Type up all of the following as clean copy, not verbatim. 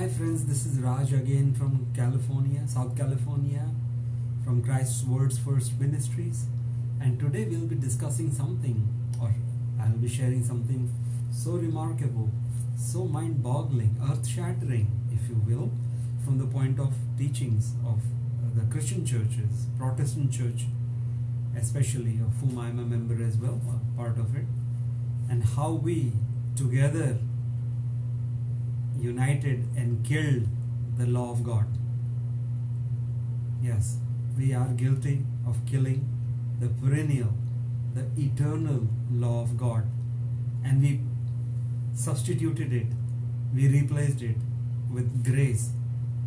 friends, this is Raj again from California, South California, from Christ's Words First Ministries. And today we'll be discussing something, or I'll be sharing something so remarkable, so mind-boggling, earth-shattering, if you will, from the point of teachings of the Christian churches, Protestant church especially, of whom I'm a member as well, part of it, and how we together united and killed the law of God. Yes, we are guilty of killing the perennial, the eternal law of God, and we substituted it, we replaced it with grace,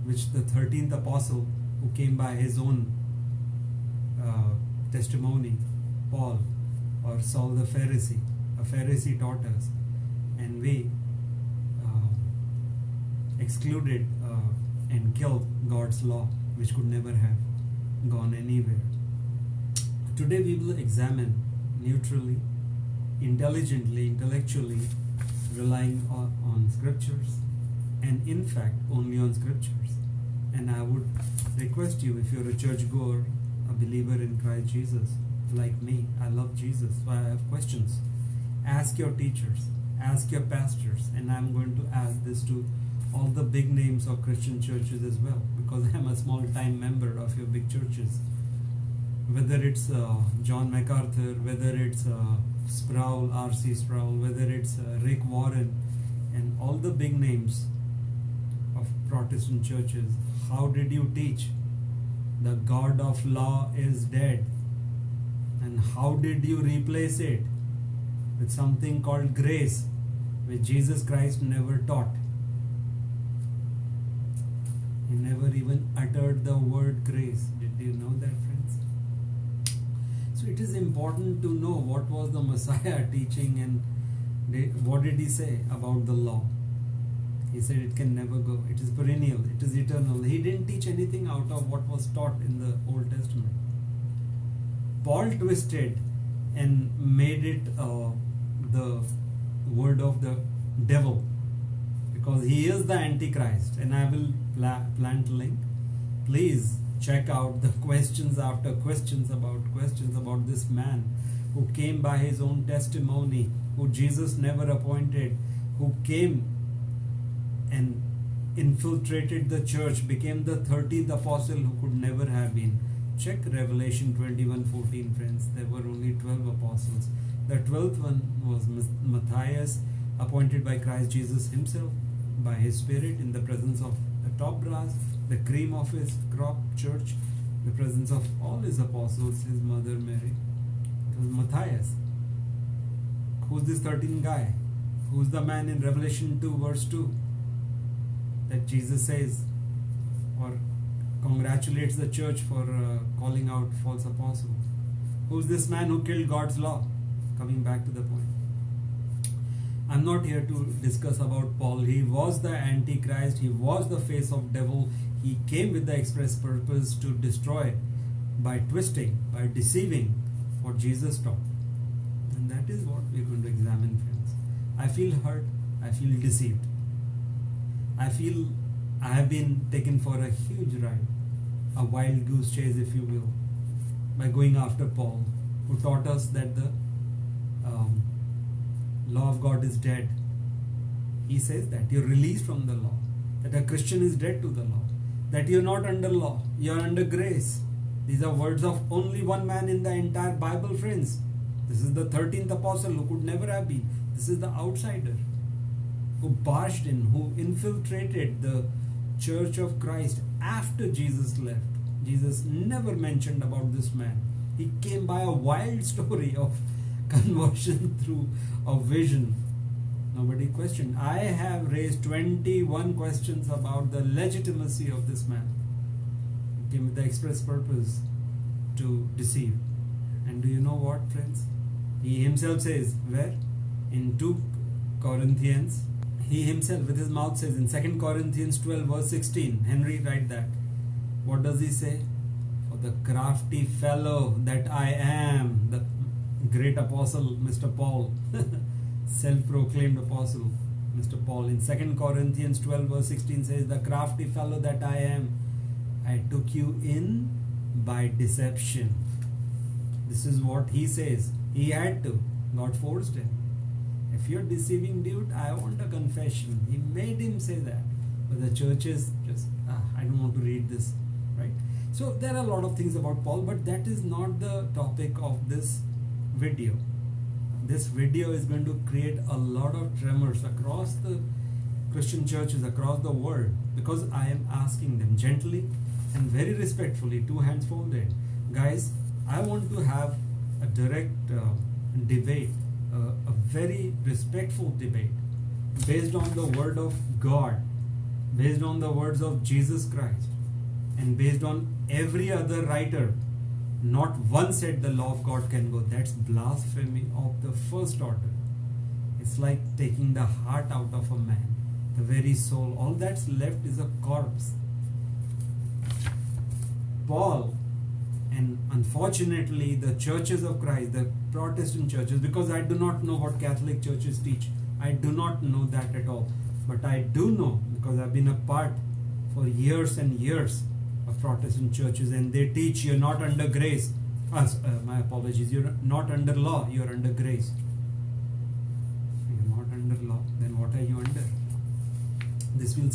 which the 13th apostle, who came by his own testimony, Paul or Saul the Pharisee, a Pharisee taught us, and we excluded and killed God's law, which could never have gone anywhere. Today we will examine neutrally, intelligently, intellectually, relying on scriptures, and in fact only on scriptures. And I would request you, if you're a churchgoer, a believer in Christ Jesus, like me, I love Jesus, so I have questions. Ask your teachers, ask your pastors, and I'm going to ask this to all the big names of Christian churches as well, because I'm a small-time member of your big churches. Whether it's John MacArthur, whether it's Sproul, R.C. Sproul, whether it's Rick Warren, and all the big names of Protestant churches, how did you teach the God of law is dead? And how did you replace it with something called grace, which Jesus Christ never taught? He never even uttered the word grace. Did you know that, friends? So it is important to know what was the Messiah teaching, and what did he say about the law. He said it can never go. It is perennial. It is eternal. He didn't teach anything out of what was taught in the Old Testament. Paul twisted and made it the word of the devil, because he is the Antichrist. And I will plant link. Please check out the questions after questions about this man who came by his own testimony, who Jesus never appointed, who came and infiltrated the church, became the 13th apostle who could never have been. Check Revelation 21:14, friends. There were only 12 apostles. The 12th one was Matthias, appointed by Christ Jesus himself, by his Spirit, in the presence of the top brass, the cream of his crop, church, the presence of all his apostles, his mother Mary. It was Matthias. Who's this 13th guy? Who's the man in Revelation 2 verse 2 that Jesus says, or congratulates the church for calling out false apostles? Who's this man who killed God's law? Coming back to the point. I'm not here to discuss about Paul. He was the Antichrist. He was the face of devil. He came with the express purpose to destroy by twisting, by deceiving what Jesus taught. And that is what we're going to examine, friends. I feel hurt. I feel deceived. I feel I have been taken for a huge ride, a wild goose chase, if you will, by going after Paul, who taught us that the law of God is dead. He says that you're released from the law, that a Christian is dead to the law, that you're not under law, you're under grace. These are words of only one man in the entire Bible, friends. This is the 13th apostle who could never have been. This is the outsider who barged in, who infiltrated the church of Christ after Jesus left. Jesus never mentioned about this man. He came by a wild story of conversion through a vision. Nobody questioned. I have raised 21 questions about the legitimacy of this man. He came with the express purpose to deceive. And do you know what, friends? He himself says, where? In 2 Corinthians, he himself with his mouth says in 2 Corinthians 12 verse 16, Henry, write that. What does he say? For the crafty fellow that I am, the great apostle, Mr. Paul, self-proclaimed apostle, Mr. Paul. In 2 Corinthians 12 verse 16 says, the crafty fellow that I am, I took you in by deception. This is what he says. He had to. God forced him. If you're deceiving dude, I want a confession. He made him say that. But the church is just, I don't want to read this. Right? So there are a lot of things about Paul, but that is not the topic of this video. This video is going to create a lot of tremors across the Christian churches, across the world, because I am asking them gently and very respectfully, 2 hands folded. Guys, I want to have a direct debate, a very respectful debate based on the word of God, based on the words of Jesus Christ, and based on every other writer. Not one said the law of God can go. That's blasphemy of the first order. It's like taking the heart out of a man, the very soul. All that's left is a corpse. Paul, and unfortunately the churches of Christ, the Protestant churches, because I do not know what Catholic churches teach. I do not know that at all. But I do know, because I've been a part for years and years of Protestant churches, and they teach you're not under grace. My apologies, you're not under law, you're under grace. You're not under law, then what are you under? This will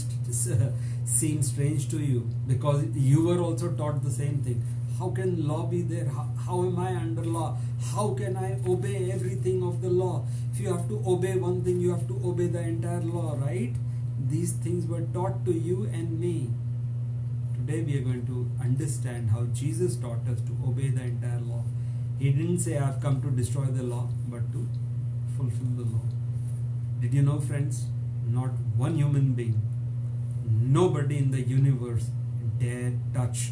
seem strange to you, because you were also taught the same thing. How can law be there? How am I under law? How can I obey everything of the law? If you have to obey one thing, you have to obey the entire law, right? These things were taught to you and me. Today we are going to understand how Jesus taught us to obey the entire law. He didn't say, I've come to destroy the law, but to fulfill the law. Did you know, friends, not one human being, nobody in the universe dare touch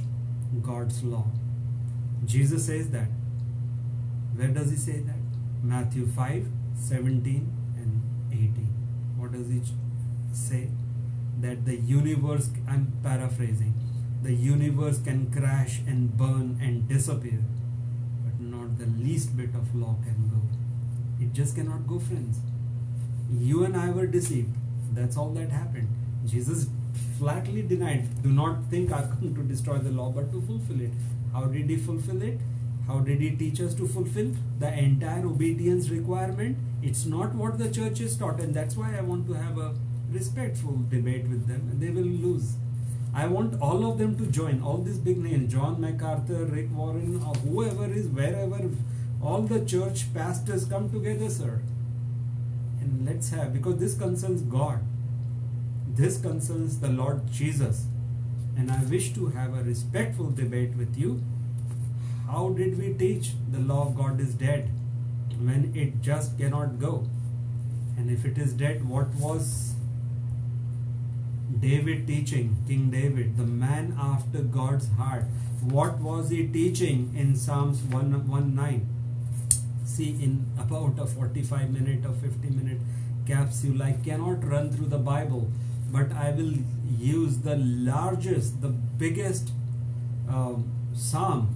God's law. Jesus says that. Where does he say that? Matthew 5, 17 and 18. What does he say? That the universe, I'm paraphrasing, the universe can crash and burn and disappear, but not the least bit of law can go. It just cannot go, friends. You and I were deceived. That's all that happened. Jesus flatly denied, do not think I've come to destroy the law, but to fulfill it. How did he fulfill it? How did he teach us to fulfill the entire obedience requirement? It's not what the church is taught, and that's why I want to have a respectful debate with them, and they will lose. I want all of them to join, all these big names, John MacArthur, Rick Warren, or whoever is, wherever, all the church pastors come together, sir. And let's have, because this concerns God. This concerns the Lord Jesus. And I wish to have a respectful debate with you. How did we teach the law of God is dead when it just cannot go? And if it is dead, what was David teaching? King David, the man after God's heart. What was he teaching in Psalms 119? See, in about a 45-minute or 50-minute capsule, I cannot run through the Bible, but I will use the largest, the biggest psalm,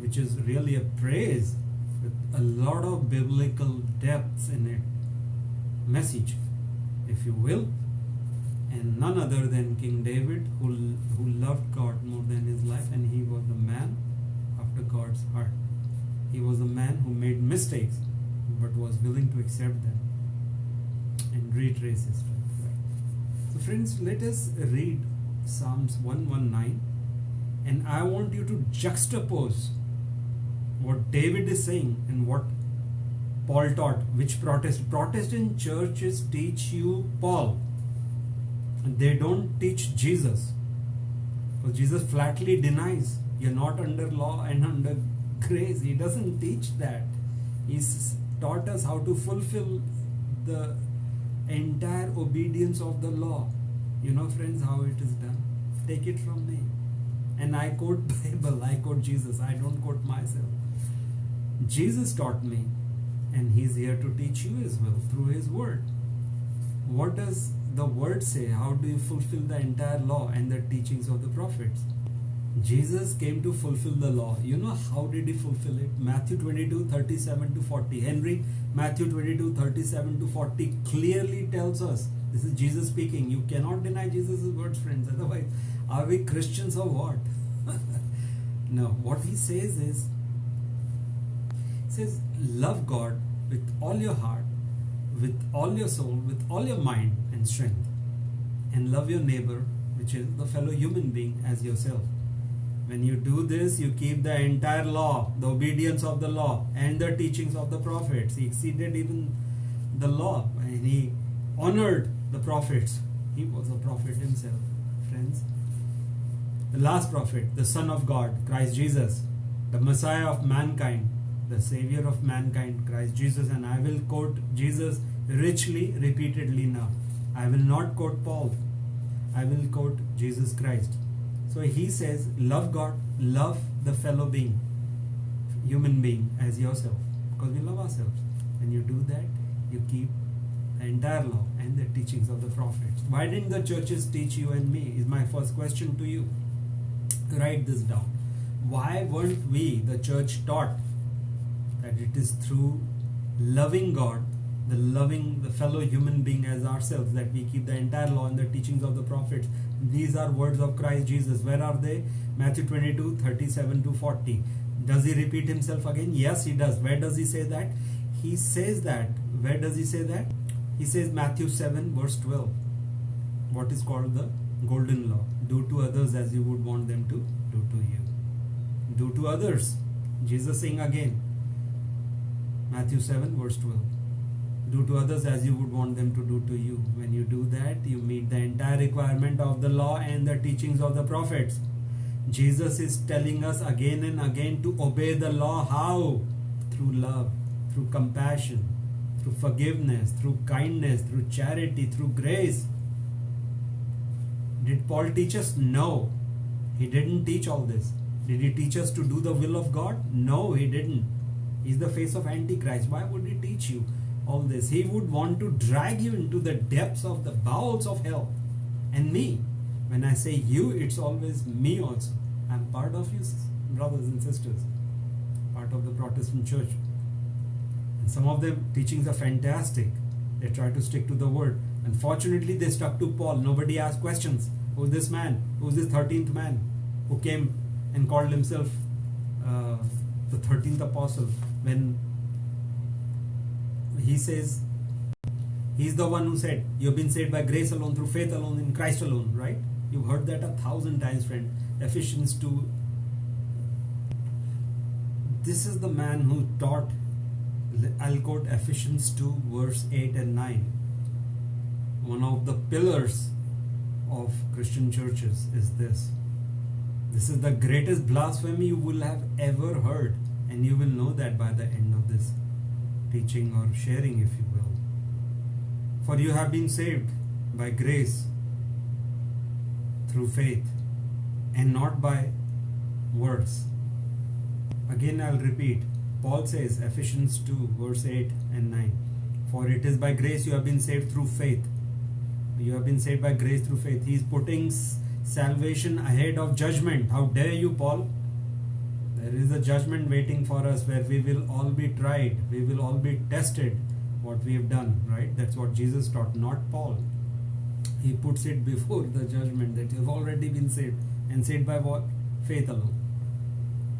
which is really a praise with a lot of biblical depths in it, message, if you will, and none other than King David, who loved God more than his life, and he was a man after God's heart. He was a man who made mistakes, but was willing to accept them and retrace his life. So friends, let us read Psalms 119, and I want you to juxtapose what David is saying and what Paul taught. Which Protestant churches teach you Paul, and they don't teach Jesus, because Jesus flatly denies you're not under law and under grace. He doesn't teach that. He's taught us how to fulfill the entire obedience of the law. You know, friends, how it is done. Take it from me. And I quote Bible, I quote Jesus, I don't quote myself. Jesus taught me, and he's here to teach you as well through his word. What does the word say? How do you fulfill the entire law and the teachings of the prophets? Jesus came to fulfill the law. You know how did he fulfill it? Matthew 22:37 to 40. Henry, Matthew 22:37 to 40 clearly tells us. This is Jesus speaking. You cannot deny Jesus' words, friends. Otherwise, are we Christians or what? No, what he says is, he says, love God with all your heart, with all your soul, with all your mind and strength. And love your neighbor, which is the fellow human being, as yourself. When you do this, you keep the entire law, the obedience of the law, and the teachings of the prophets. He exceeded even the law, and he honored the prophets. He was a prophet himself, friends. The last prophet, the Son of God, Christ Jesus, the Messiah of mankind, the Savior of mankind, Christ Jesus. And I will quote Jesus richly, repeatedly now. I will not quote Paul. I will quote Jesus Christ. So he says, love God, love the fellow being, human being as yourself, because we love ourselves. When you do that, you keep the entire law and the teachings of the prophets. Why didn't the churches teach you and me? Is my first question to you. Write this down. Why weren't we, the church, taught that it is through loving God, loving the fellow human being as ourselves, that we keep the entire law and the teachings of the prophets? These are words of Christ Jesus. Where are they? Matthew 22:37 to 40. Does he repeat himself again? Yes, he does. Where does he say that? He says that. Where does he say that? He says Matthew 7 verse 12. What is called the golden law. Do to others as you would want them to do to you. Do to others. Jesus saying again. Matthew 7 verse 12. Do to others as you would want them to do to you. When you do that, you meet the entire requirement of the law and the teachings of the prophets. Jesus is telling us again and again to obey the law. How? Through love, through compassion, through forgiveness, through kindness, through charity, through grace. Did Paul teach us? No. He didn't teach all this. Did he teach us to do the will of God? No, he didn't. He's the face of Antichrist. Why would he teach you all this? He would want to drag you into the depths of the bowels of hell. And me, when I say you, it's always me also. I'm part of you, brothers and sisters, part of the Protestant church. And some of their teachings are fantastic. They try to stick to the word. Unfortunately, they stuck to Paul. Nobody asked questions. Who's this man? Who's this 13th man who came and called himself the 13th apostle? When he says, he's the one who said, you've been saved by grace alone, through faith alone, in Christ alone, right? You've heard that 1,000 times, friend. Ephesians 2. This is the man who taught. I'll quote Ephesians 2 verse 8 and 9. One of the pillars of Christian churches is this. This is the greatest blasphemy you will have ever heard, and you will know that by the end of this teaching or sharing, if you will. For you have been saved by grace through faith, and not by works. Again, I'll repeat. Paul says, Ephesians 2 verse 8 and 9. For it is by grace you have been saved through faith. You have been saved by grace through faith. He is putting salvation ahead of judgment. How dare you, Paul? There is a judgment waiting for us where we will all be tried. We will all be tested what we have done, right? That's what Jesus taught, not Paul. He puts it before the judgment that you have already been saved. And saved by what? Faith alone.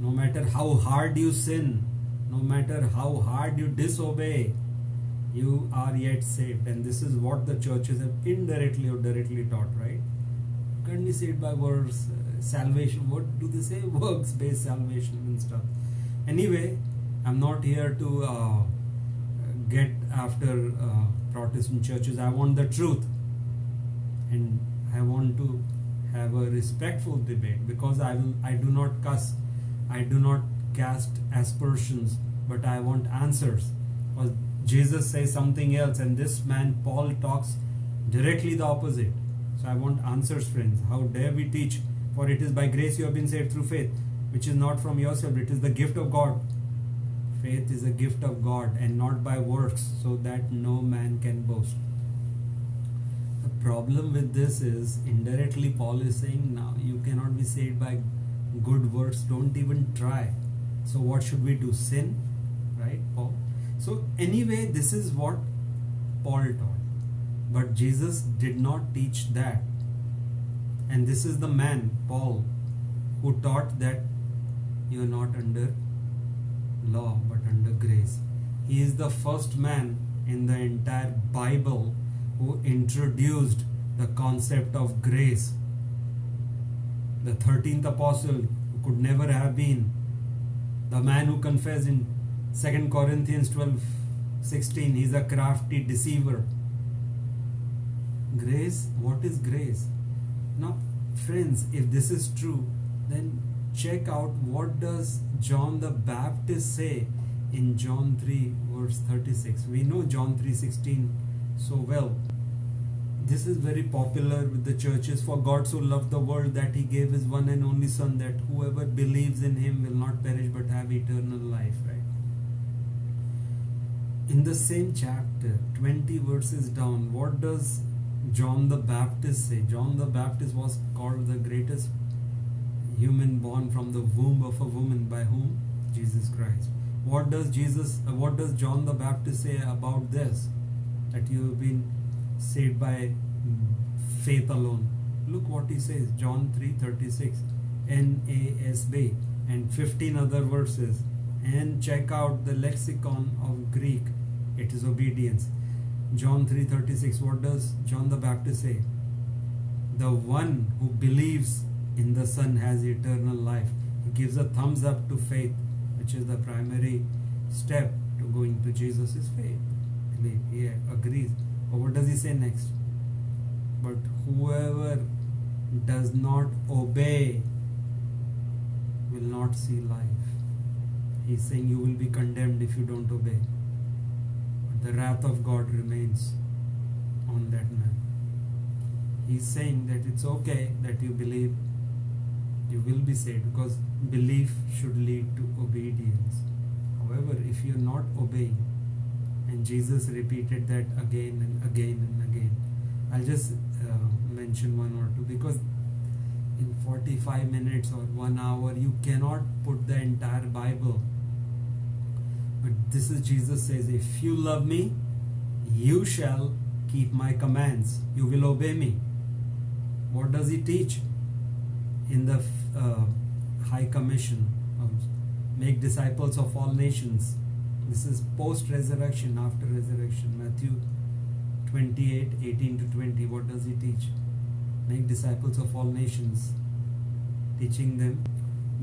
No matter how hard you sin, no matter how hard you disobey, you are yet saved. And this is what the churches have indirectly or directly taught, right? You can't be saved by works, salvation. What do they say? Works-based salvation and stuff. Anyway, I'm not here to get after Protestant churches. I want the truth. And I want to have a respectful debate, because I do not cuss. I do not cast aspersions, but I want answers. Because Jesus says something else, and this man Paul talks directly the opposite. So I want answers, friends. How dare we teach, for it is by grace you have been saved through faith, which is not from yourself, it is the gift of God. Faith is a gift of God, and not by works, so that no man can boast. The problem with this is, indirectly Paul is saying, now you cannot be saved by good works, don't even try. So what should we do? Sin, right, Paul? So anyway, this is what Paul taught. But Jesus did not teach that. And this is the man, Paul, who taught that you are not under law but under grace. He is the first man in the entire Bible who introduced the concept of grace. The 13th apostle, who could never have been the man who confessed in 2 Corinthians 12:16, he's a crafty deceiver. Grace, what is grace? Now, friends, if this is true, then check out what does John the Baptist say in John 3 verse 36. We know John 3:16 so well. This is very popular with the churches. For God so loved the world that he gave his one and only son, that whoever believes in him will not perish but have eternal life, right? In the same chapter, 20 verses down, what does John the Baptist say? John the Baptist was called the greatest human born from the womb of a woman, by whom? Jesus Christ. What does John the Baptist say about this? That you have been saved by faith alone. Look what he says, John 3:36, NASB, and 15 other verses. And check out the lexicon of Greek. It is obedience. John 3:36, what does John the Baptist say? The one who believes in the Son has eternal life. He gives a thumbs up to faith, which is the primary step to going to Jesus is faith. He agrees. But what does he say next? But whoever does not obey will not see life. He's saying you will be condemned if you don't obey. But the wrath of God remains on that man. He's saying that it's okay that you believe, you will be saved, because belief should lead to obedience. However, if you're not obeying, and Jesus repeated that again and again and again. I'll just mention one or two, because in 45 minutes or 1 hour you cannot put the entire Bible. But this is Jesus says, if you love me, you shall keep my commands. You will obey me. What does he teach? In the High Commission, make disciples of all nations. This is post-resurrection, after resurrection. Matthew 28:18-20. What does he teach? Make disciples of all nations, teaching them,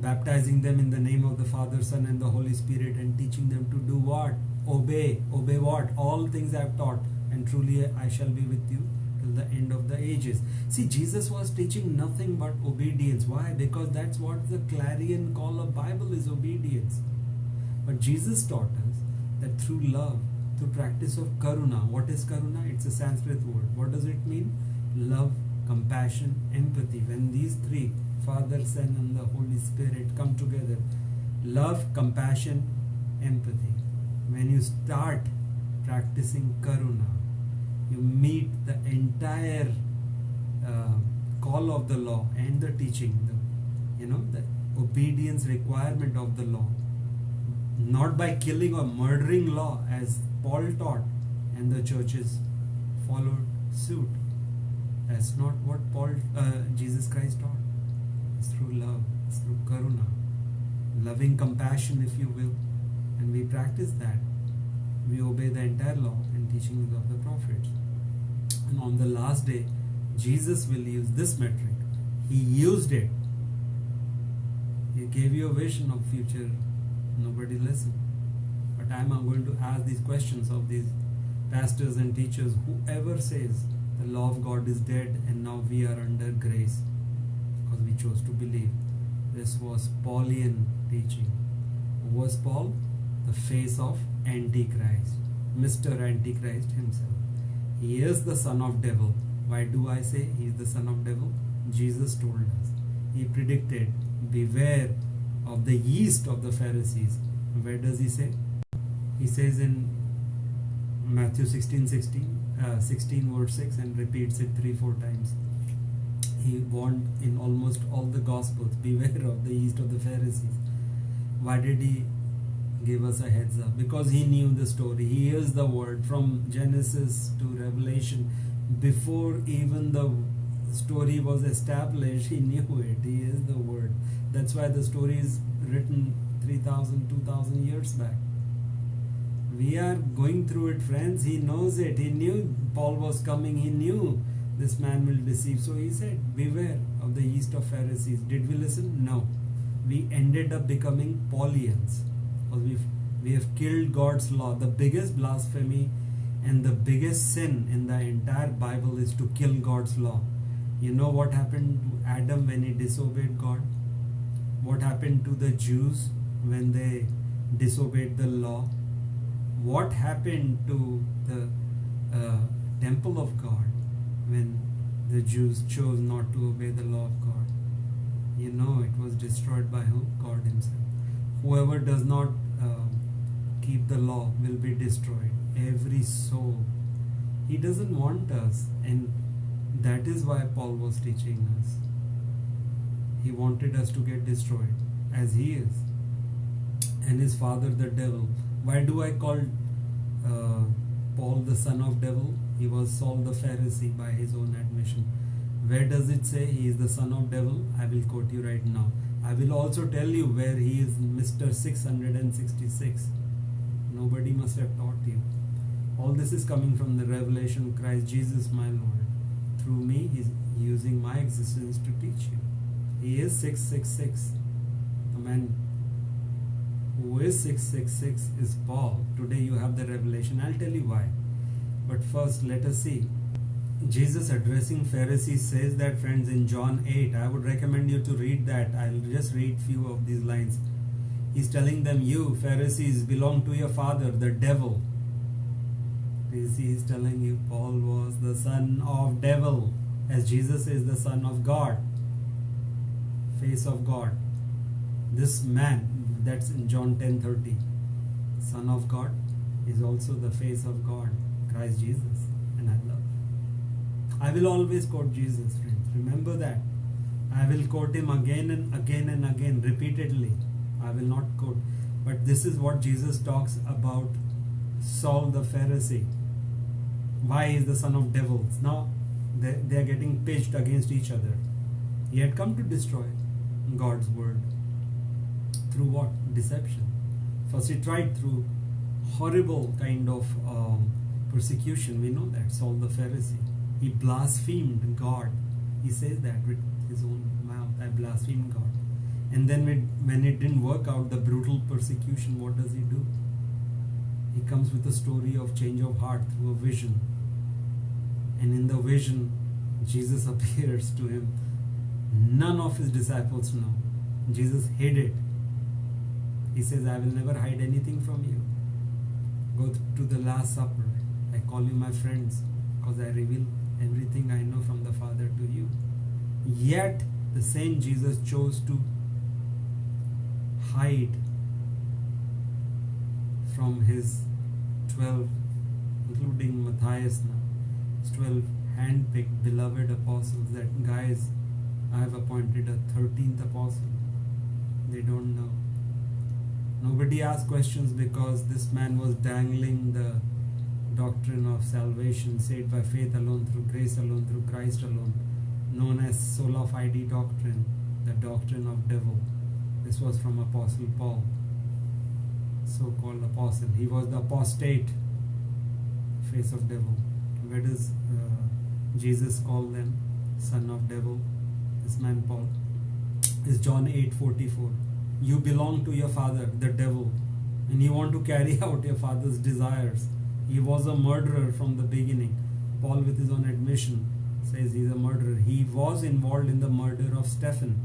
baptizing them in the name of the Father, Son, and the Holy Spirit, and teaching them to do what? Obey. Obey what? All things I have taught, and truly I shall be with you till the end of the ages. See, Jesus was teaching nothing but obedience. Why? Because that's what the clarion call of Bible is, obedience. But Jesus taught us that through love, through practice of karuna. What is karuna? It's a Sanskrit word. What does it mean? Love, compassion, empathy. When these three, Father, Son, and the Holy Spirit, come together, love, compassion, empathy. When you start practicing karuna, you meet the entire call of the law and the teaching, the obedience requirement of the law. Not by killing or murdering law, as Paul taught, and the churches followed suit. That's not what Jesus Christ taught. It's through love, it's through karuna, loving compassion, if you will, and we practice that. We obey the entire law and teachings of the prophets. And on the last day, Jesus will use this metric. He used it. He gave you a vision of future. Nobody listened. But I am going to ask these questions of these pastors and teachers. Whoever says the law of God is dead and now we are under grace because we chose to believe. This was Paulian teaching. Who was Paul? The face of Antichrist, Mr. Antichrist himself. He is the son of devil. Why do I say he is the son of devil? Jesus told us. He predicted, beware of the yeast of the Pharisees. Where does he say? He says in Matthew 16 verse 6, and repeats it 3-4 times. He warned in almost all the Gospels, beware of the yeast of the Pharisees. Why did he give us a heads up? Because he knew the story. He hears the word from Genesis to Revelation. Before even the story was established, he knew it. He is the word. That's why the story is written 3,000, 2,000 years back. We are going through it, friends. He knows it. He knew Paul was coming. He knew this man will deceive. So he said, beware of the yeast of Pharisees. Did we listen? No. We ended up becoming Paulians. Because we have killed God's law. The biggest blasphemy and the biggest sin in the entire Bible is to kill God's law. You know what happened to Adam when he disobeyed God? What happened to the Jews when they disobeyed the law? What happened to the temple of God when the Jews chose not to obey the law of God? You know, it was destroyed by who? God himself. Whoever does not keep the law will be destroyed. Every soul. He doesn't want us, and that is why Paul was teaching us. He wanted us to get destroyed as he is, and his father the devil. Why do I call Paul the son of devil? He was Saul the Pharisee by his own admission. Where does it say he is the son of devil? I will quote you right now. I will also tell you where he is Mr. 666. Nobody must have taught you. All this is coming from the revelation of Christ Jesus my Lord. Through me, he is using my existence to teach you. He is 666. The man who is 666 is Paul. Today you have the revelation. I'll tell you why. But first, let us see. Jesus addressing Pharisees says that, friends, in John 8. I would recommend you to read that. I'll just read few of these lines. He's telling them, you Pharisees belong to your father, the devil. He's telling you Paul was the son of devil, as Jesus is the son of God, face of God. This man, that's in John 10:30, son of God, is also the face of God, Christ Jesus. And I will always quote Jesus, friends. Remember that. I will quote him again and again and again, repeatedly. I will not quote. But this is what Jesus talks about Saul the Pharisee. Why he is the son of devils? Now they are getting pitched against each other. He had come to destroy God's word. Through what? Deception. First he tried through horrible kind of persecution. We know that. Saul the Pharisee. He blasphemed God. He says that with his own mouth. I blasphemed God. And then when it didn't work out, the brutal persecution, what does he do? He comes with a story of change of heart through a vision. And in the vision, Jesus appears to him. None of his disciples know. Jesus hid it. He says, I will never hide anything from you. Go to the Last Supper. I call you my friends because I reveal everything I know from the Father to you. Yet, the same Jesus chose to hide from his 12, including Matthias now, his 12 hand-picked beloved apostles, that guys, I have appointed a 13th apostle. They don't know. Nobody asked questions because this man was dangling the doctrine of salvation, saved by faith alone, through grace alone, through Christ alone, known as sola fide doctrine, the doctrine of devil. This was from Apostle Paul, so-called apostle. He was the apostate, face of devil. Where does Jesus call them? Son of devil. This man Paul is John 8:44. You belong to your father, the devil, and you want to carry out your father's desires. He was a murderer from the beginning. Paul, with his own admission, says he's a murderer. He was involved in the murder of Stephen,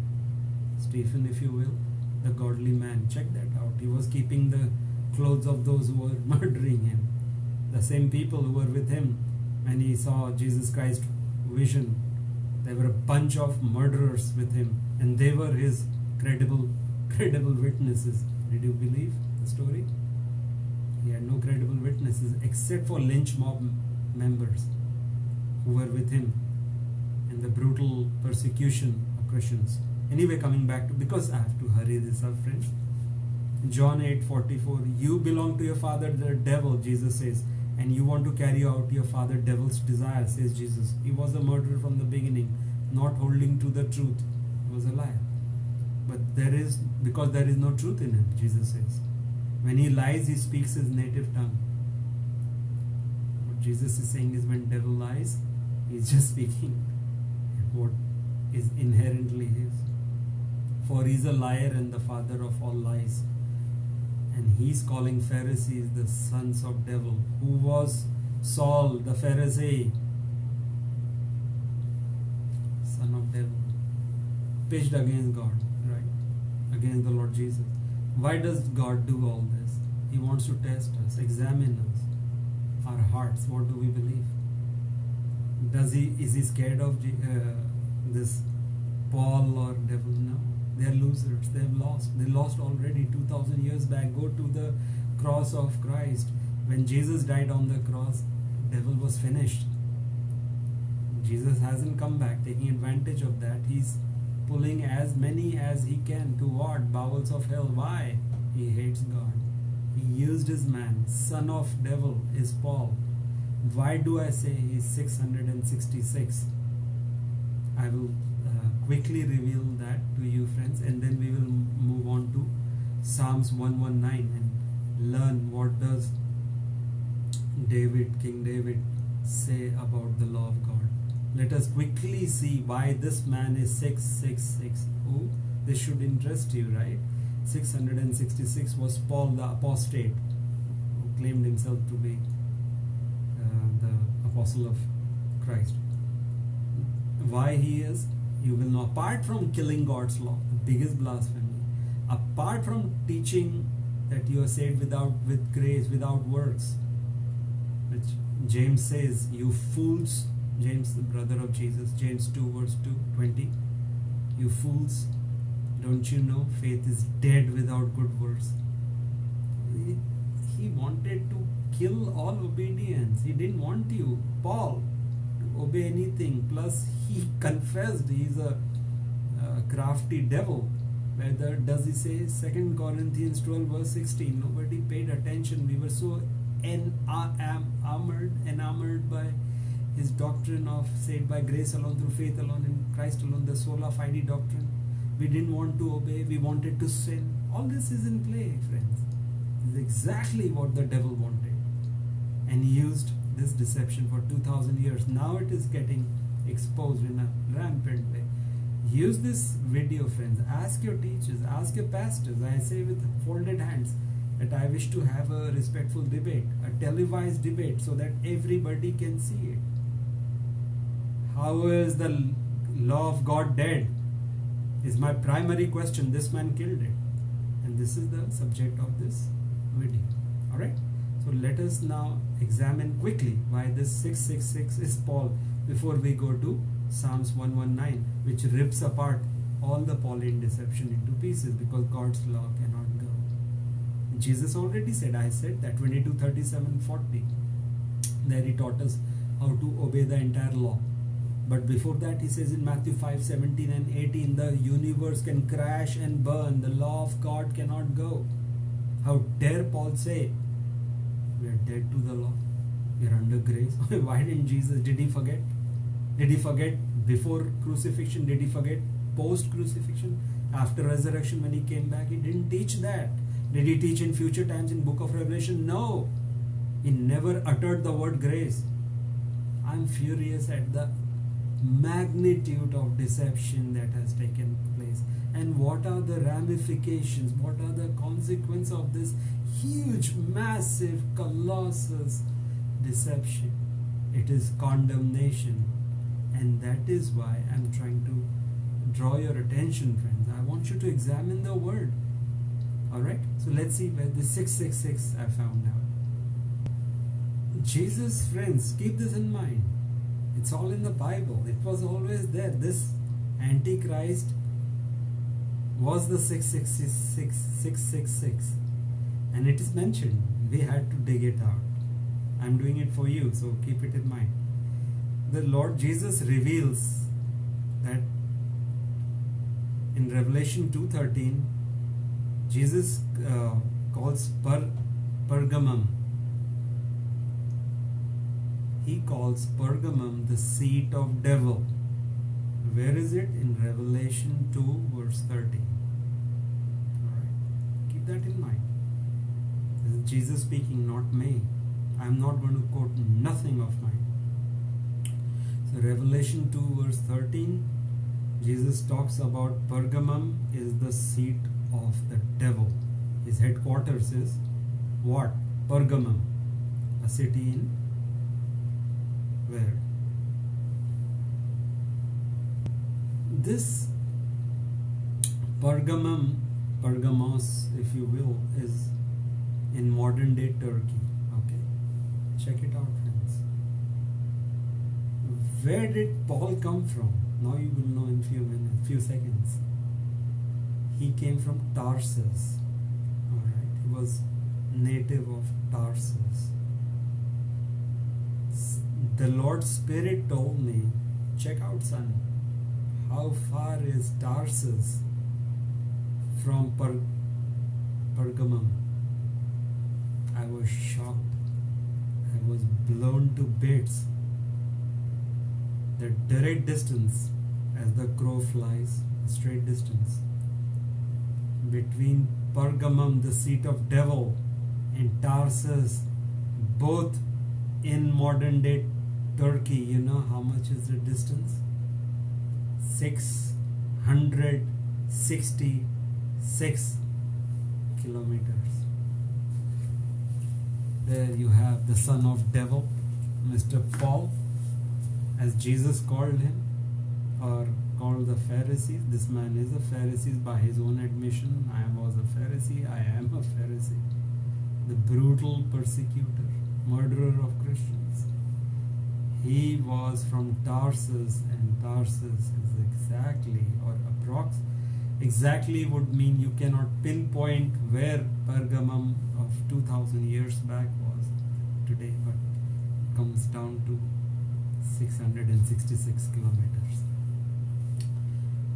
if you will, the godly man. Check that out. He was keeping the clothes of those who were murdering him. The same people who were with him when he saw Jesus Christ vision. There were a bunch of murderers with him, and they were his credible witnesses. Did you believe the story? He had no credible witnesses except for lynch mob members who were with him. and the brutal persecution of Christians. Anyway, coming back to, because I have to hurry this up, friends. John 8:44, you belong to your father the devil, Jesus says, and you want to carry out your father devil's desire, says Jesus. He was a murderer from the beginning, not holding to the truth. He was a liar. But because there is no truth in him, Jesus says. When he lies, he speaks his native tongue. What Jesus is saying is, when devil lies, he's just speaking what is inherently his. For he's a liar and the father of all lies. And he's calling Pharisees the sons of devil. Who was Saul the Pharisee? Son of devil. Pitched against God, right? Against the Lord Jesus. Why does God do all this? He wants to test us, examine us, our hearts. What do we believe? Is he scared of this Paul or devil? No. They are losers. They have lost. They lost already 2000 years back. Go to the cross of Christ. When Jesus died on the cross, devil was finished. Jesus hasn't come back, taking advantage of that. He's pulling as many as he can to what? Bowels of hell. Why? He hates God. He used his man. Son of devil is Paul. Why do I say he's 666? I will quickly reveal that to you, friends, and then we will move on to Psalms 119 and learn what does King David say about the law of God. Let us quickly see why this man is 666. Oh, this should interest you, right? 666 was Paul the apostate, who claimed himself to be the apostle of Christ. Why he is? You will know. Apart from killing God's law, the biggest blasphemy, apart from teaching that you are saved with grace, without works, which James says, you fools, James the brother of Jesus, James 2 verse 20, you fools, don't you know faith is dead without good works? He wanted to kill all obedience. He didn't want you, Paul, obey anything. Plus he confessed he's a crafty devil. Whether does he say 2 Corinthians 12 verse 16? Nobody paid attention. We were so enamored by his doctrine of saved by grace alone, through faith alone, in Christ alone, the sola fide doctrine. We didn't want to obey, we wanted to sin. All this is in play, friends. This is exactly what the devil wanted, and he used this deception for 2000 years. Now it is getting exposed in a rampant way. Use this video, friends. Ask your teachers, ask your pastors. I say with folded hands that I wish to have a respectful debate, a televised debate, so that everybody can see it. How is the law of God dead? Is my primary question. This man killed it, and this is the subject of this video. Alright, so let us now examine quickly why this 666 is Paul before we go to Psalms 119, which rips apart all the Pauline deception into pieces, because God's law cannot go. Jesus already said, I said that 22:37-40, there he taught us how to obey the entire law. But before that he says in Matthew 5:17 and 18, the universe can crash and burn, the law of God cannot go. How dare Paul say we are dead to the law, we are under grace? Why didn't Jesus, did he forget? Did he forget before crucifixion? Did he forget post crucifixion? After resurrection, when he came back, he didn't teach that. Did he teach in future times in book of Revelation? No. He never uttered the word grace. I'm furious at the magnitude of deception that has taken place, and what are the ramifications, what are the consequences of this huge, massive, colossal deception. It is condemnation, and that is why I'm trying to draw your attention, friends. I want you to examine the word. Alright, so let's see where the 666 I found out. Jesus, friends, keep this in mind. It's all in the Bible. It was always there. This Antichrist was the 666, and it is mentioned. We had to dig it out. I'm doing it for you, so keep it in mind. The Lord Jesus reveals in Revelation 2:13, Jesus calls Pergamum. He calls Pergamum the seat of devil. Where is it? In Revelation 2 verse 13. Alright, keep that in mind. This is Jesus speaking, not me. I am not going to quote nothing of mine. So Revelation 2 verse 13, Jesus talks about Pergamum is the seat of the devil. His headquarters is what? Pergamum, a city in where? This Pergamos, if you will, is in modern day Turkey. Okay, check it out, friends. Where did Paul come from? Now you will know in few seconds. He came from Tarsus. Alright, he was native of Tarsus. The Lord's Spirit told me, check out, son, how far is Tarsus from Pergamum? I was shocked. I was blown to bits. The direct distance, as the crow flies, a straight distance between Pergamum, the seat of devil, and Tarsus, both in modern day Turkey. You know how much is the distance? 666 kilometers. There you have the son of devil, Mr. Paul, as Jesus called him, or called the Pharisees. This man is a Pharisee by his own admission. I was a Pharisee, I am a Pharisee. The brutal persecutor, murderer of Christians. He was from Tarsus, and Tarsus is exactly, or approx, exactly would mean you cannot pinpoint where Pergamum of 2000 years back was today, but it comes down to 666 kilometers.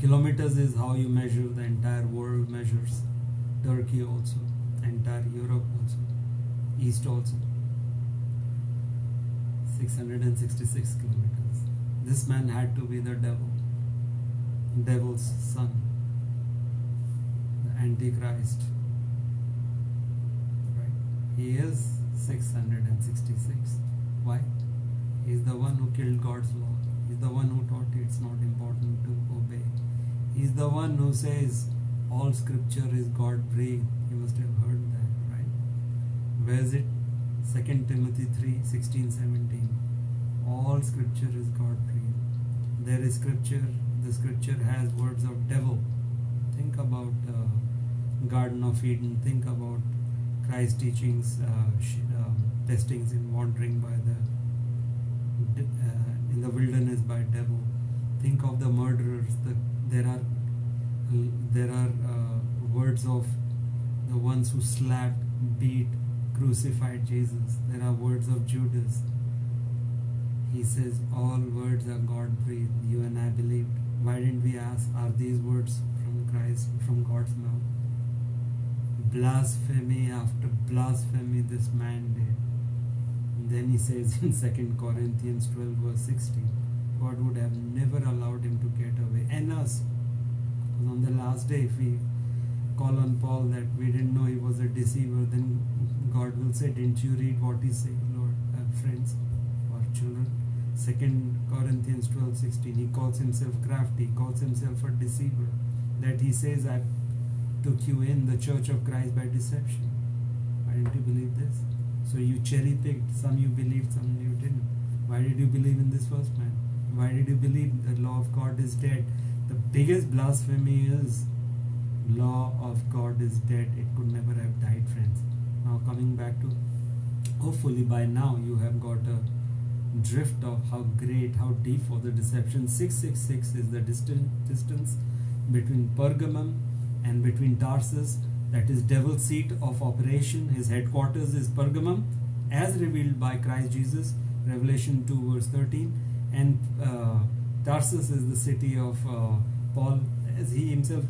Kilometers is how you measure the entire world measures. Turkey also, entire Europe also, East also. 666 kilometers. This man had to be the devil, devil's son, the Antichrist. Right? He is 666. Why? He's the one who killed God's law. He's the one who taught it's not important to obey. He's the one who says all scripture is God breathed. You must have heard that, right? Where is it? 2 Timothy 3:16-17. All scripture is God breathed. There is scripture. The scripture has words of devil. Think about Garden of Eden. Think about Christ's teachings, testings in wandering by in the wilderness by devil. Think of the murderers. There are words of the ones who slapped, beat, crucified Jesus. There are words of Judas. He says all words are God breathed. You and I believed. Why didn't we ask, are these words from Christ, from God's mouth? Blasphemy after blasphemy this man did. And then he says in 2 Corinthians 12 verse 16, God would have never allowed him to get away. And us. Because on the last day, if we call on Paul that we didn't know he was a deceiver, then God will say, didn't you read what he said, Lord, friends or children? 2 Corinthians 12:16, he calls himself crafty, calls himself a deceiver. That he says, I took you in the church of Christ by deception. Why didn't you believe this? So you cherry picked, some you believed, some you didn't. Why did you believe in this first man? Why did you believe the law of God is dead? The biggest blasphemy is law of God is dead. It could never have died, friends. Now coming back to, hopefully by now you have got a drift of how great, how deep was the deception. 666 is the distance between Pergamum and between Tarsus. That is devil's seat of operation. His headquarters is Pergamum as revealed by Christ Jesus, Revelation 2 verse 13, and Tarsus is the city of Paul as he himself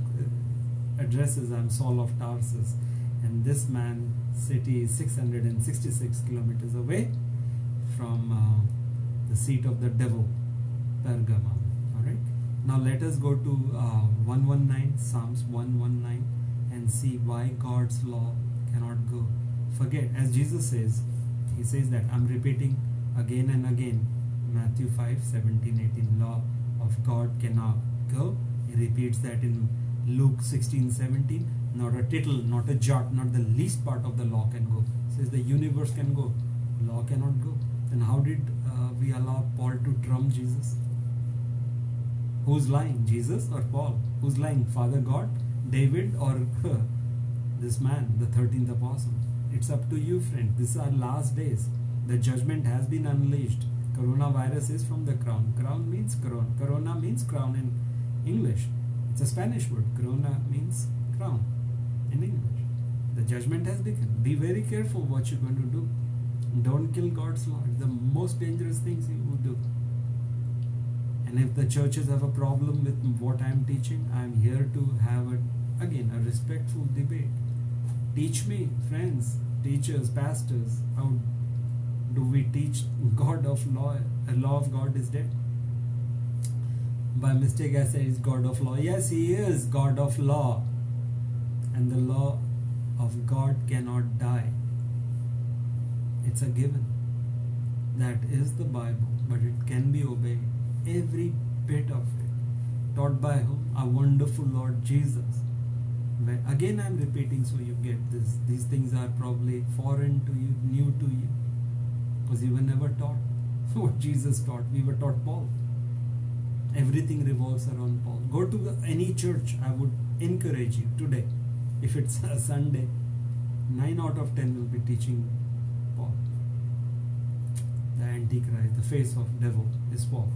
addresses, I'm Saul of Tarsus, and this man city is 666 kilometers away from the seat of the devil, Pergamum. Alright, now let us go to 119, Psalms 119, and see why God's law cannot go. Forget, as Jesus says, he says that, I'm repeating again and again, Matthew 5, 17, 18, law of God cannot go. He repeats that in Luke 16, 17, not a tittle, not a jot, not the least part of the law can go. Says the universe can go, law cannot go. Then how did we allow Paul to trump Jesus? Who's lying, Jesus or Paul? Who's lying, Father God, David, or this man, the 13th apostle? It's up to you, friend. These are last days. The judgment has been unleashed. Coronavirus is from the crown. Crown means crown. Corona means crown in English. It's a Spanish word. Corona means crown in English. The judgment has begun. Be very careful what you're going to do. Don't kill God's law. It's the most dangerous things you would do. And if the churches have a problem with what I'm teaching, I'm here to have a respectful debate. Teach me, friends, teachers, pastors, how do we teach God of law? A law of God is dead. By mistake I said he's God of law. Yes, he is God of law. And the law of God cannot die. It's a given. That is the Bible, but it can be obeyed. Every bit of it. Taught by whom? Our wonderful Lord Jesus. Again I'm repeating so you get this. These things are probably foreign to you, new to you. Because you were never taught what Jesus taught. We were taught Paul. Everything revolves around Paul. Go to any church. I would encourage you today. If it's a Sunday, 9 out of 10 will be teaching Paul. The Antichrist, the face of devil is Paul.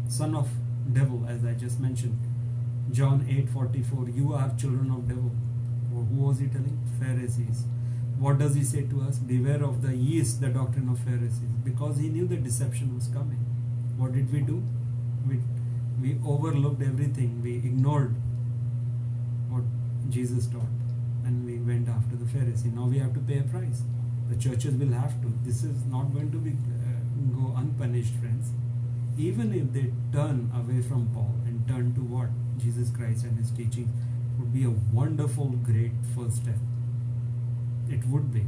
Son of devil, as I just mentioned. John 8:44, you are children of devil. Who was he telling? Pharisees. What does he say to us? Beware of the yeast, the doctrine of Pharisees. Because he knew the deception was coming. What did we do? We overlooked everything. We ignored what Jesus taught. And we went after the Pharisee. Now we have to pay a price. The churches will have to. This is not going to be go unpunished, friends. Even if they turn away from Paul and turn to what? Jesus Christ and his teaching, would be a wonderful, great first step. It would be.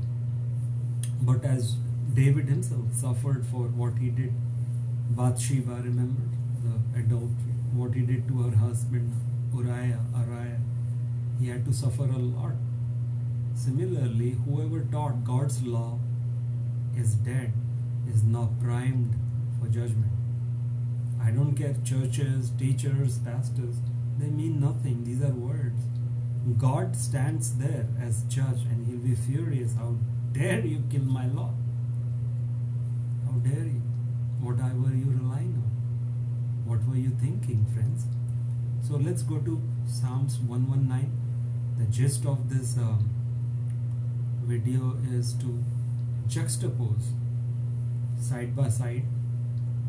But as David himself suffered for what he did, Bathsheba, remember, the adultery, what he did to her husband, Uriah, he had to suffer a lot. Similarly, whoever taught God's law is dead, is now primed for judgment. I don't care, churches, teachers, pastors, they mean nothing. These are words. God stands there as judge and he'll be furious. How dare you kill my law? How dare you? What were you relying on? What were you thinking, friends? So let's go to Psalms 119. The gist of this video is to juxtapose side by side.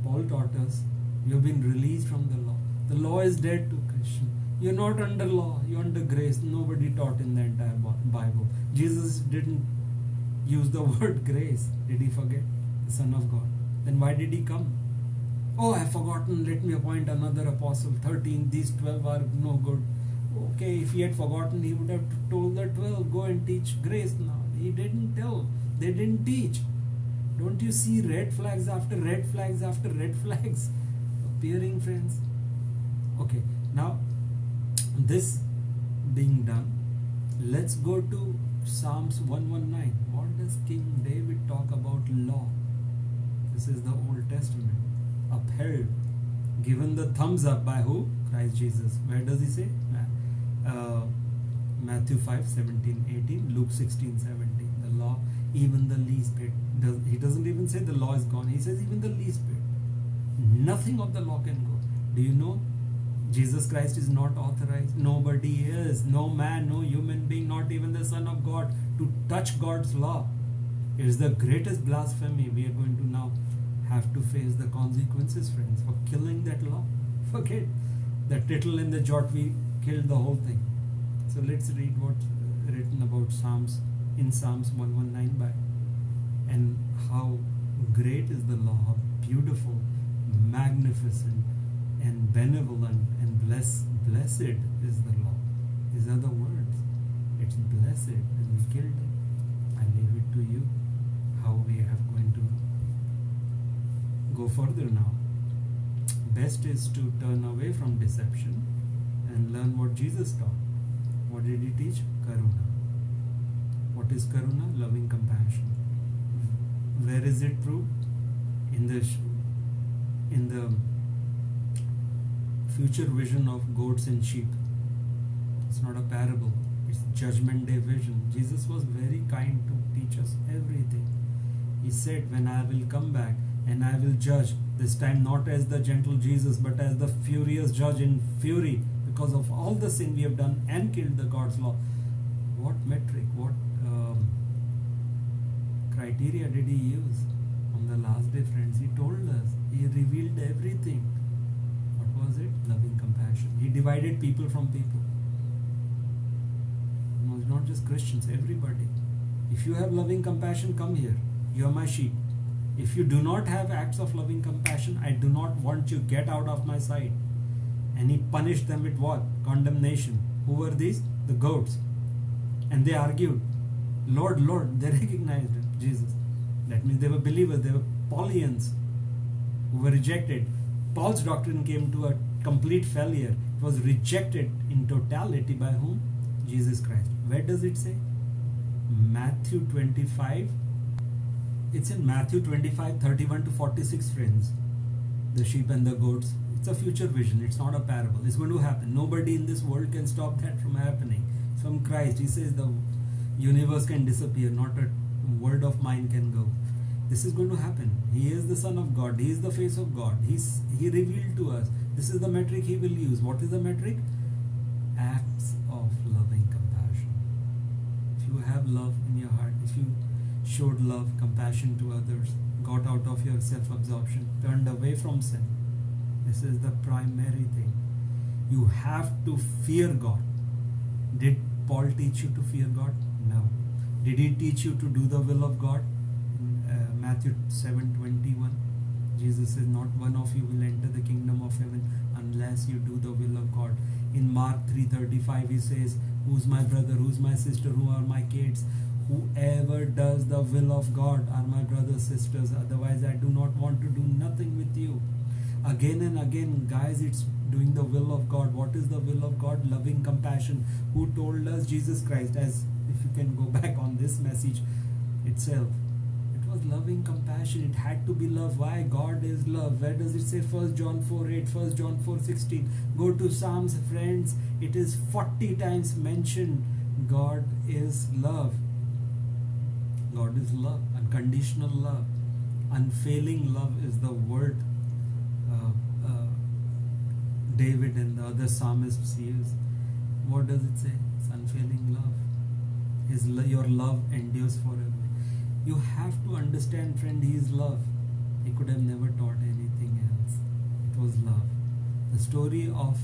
Paul taught us you have been released from the law. The law is dead to Christian. You're not under law, you're under grace. Nobody taught in the entire Bible. Jesus didn't use the word grace. Did he forget? The Son of God. Then why did he come? Oh, I've forgotten. Let me appoint another apostle. 13. These 12 are no good. Okay, if he had forgotten, he would have told the 12, go and teach grace now. He didn't tell. They didn't teach. Don't you see red flags after red flags after red flags appearing, friends? Okay, now this being done, let's go to Psalms 119. What does King David talk about law? This is the Old Testament. Upheld, given the thumbs up by who? Christ Jesus. Where does he say? Matthew 5, 17, 18, Luke 16, 17. The law, even the least bit. He doesn't even say the law is gone. He says even the least bit. Nothing of the law can go. Do you know? Jesus Christ is not authorized. Nobody is. No man, no human being, not even the Son of God, to touch God's law. It is the greatest blasphemy. We are going to now have to face the consequences, friends, for killing that law. Forget the tittle and the jot we killed the whole thing. So let's read what's written about Psalms in Psalms 119 by, and how great is the law, how beautiful, magnificent, and benevolent, and blessed is the law. These are the words. It's blessed, and we killed it. I leave it to you how we are going to go further now. Best is to turn away from deception and learn what Jesus taught. What did he teach? Karuna. What is karuna? Loving compassion. Where is it proved? In the future vision of goats and sheep. It's not a parable. It's judgment day vision. Jesus was very kind to teach us everything. He said, when I will come back and I will judge, this time not as the gentle Jesus, but as the furious judge in fury, because of all the sin we have done and killed the God's law. What metric, what criteria did he use? On the last day, friends, he told us, he revealed everything. What was it? Loving compassion. He divided people from people. No, it's not just Christians, everybody. If you have loving compassion, come here. You are my sheep. If you do not have acts of loving compassion, I do not want you. Get out of my sight. And he punished them with what? Condemnation. Who were these? The goats. And they argued, Lord, Lord. They recognized Jesus. That means they were believers. They were Paulians who were rejected. Paul's doctrine came to a complete failure. It was rejected in totality by whom? Jesus Christ. Where does it say? Matthew 25. It's in Matthew 25, 31 to 46, friends. The sheep and the goats. It's a future vision. It's not a parable. It's going to happen. Nobody in this world can stop that from happening. From Christ, he says the universe can disappear. Not a word of mine can go. This is going to happen. He is the Son of God. He is the face of God. He revealed to us. This is the metric he will use. What is the metric? Acts of loving compassion. If you have love in your heart, if you showed love, compassion to others, got out of your self-absorption, turned away from sin, this is the primary thing. You have to fear God. Did Paul teach you to fear God? No. Did he teach you to do the will of God? In Matthew 7:21, Jesus says, not one of you will enter the kingdom of heaven unless you do the will of God. In Mark 3:35, he says, who's my brother, who's my sister, who are my kids? Whoever does the will of God are my brothers, sisters. Otherwise, I do not want to do nothing with you. Again and again, guys, it's doing the will of God. What is the will of God? Loving compassion. Who told us? Jesus Christ. As if you can go back on this message itself, it was loving compassion. It had to be love. Why? God is love. Where does it say? 1 John 4:8, 1 John 4:16. Go to Psalms, friends. It is 40 times mentioned. God is love. God is love. Unconditional love. Unfailing love is the word David and the other psalmists use. What does it say? It's unfailing love. Your love endures forever. You have to understand, friend, he is love. He could have never taught anything else. It was love. The story of,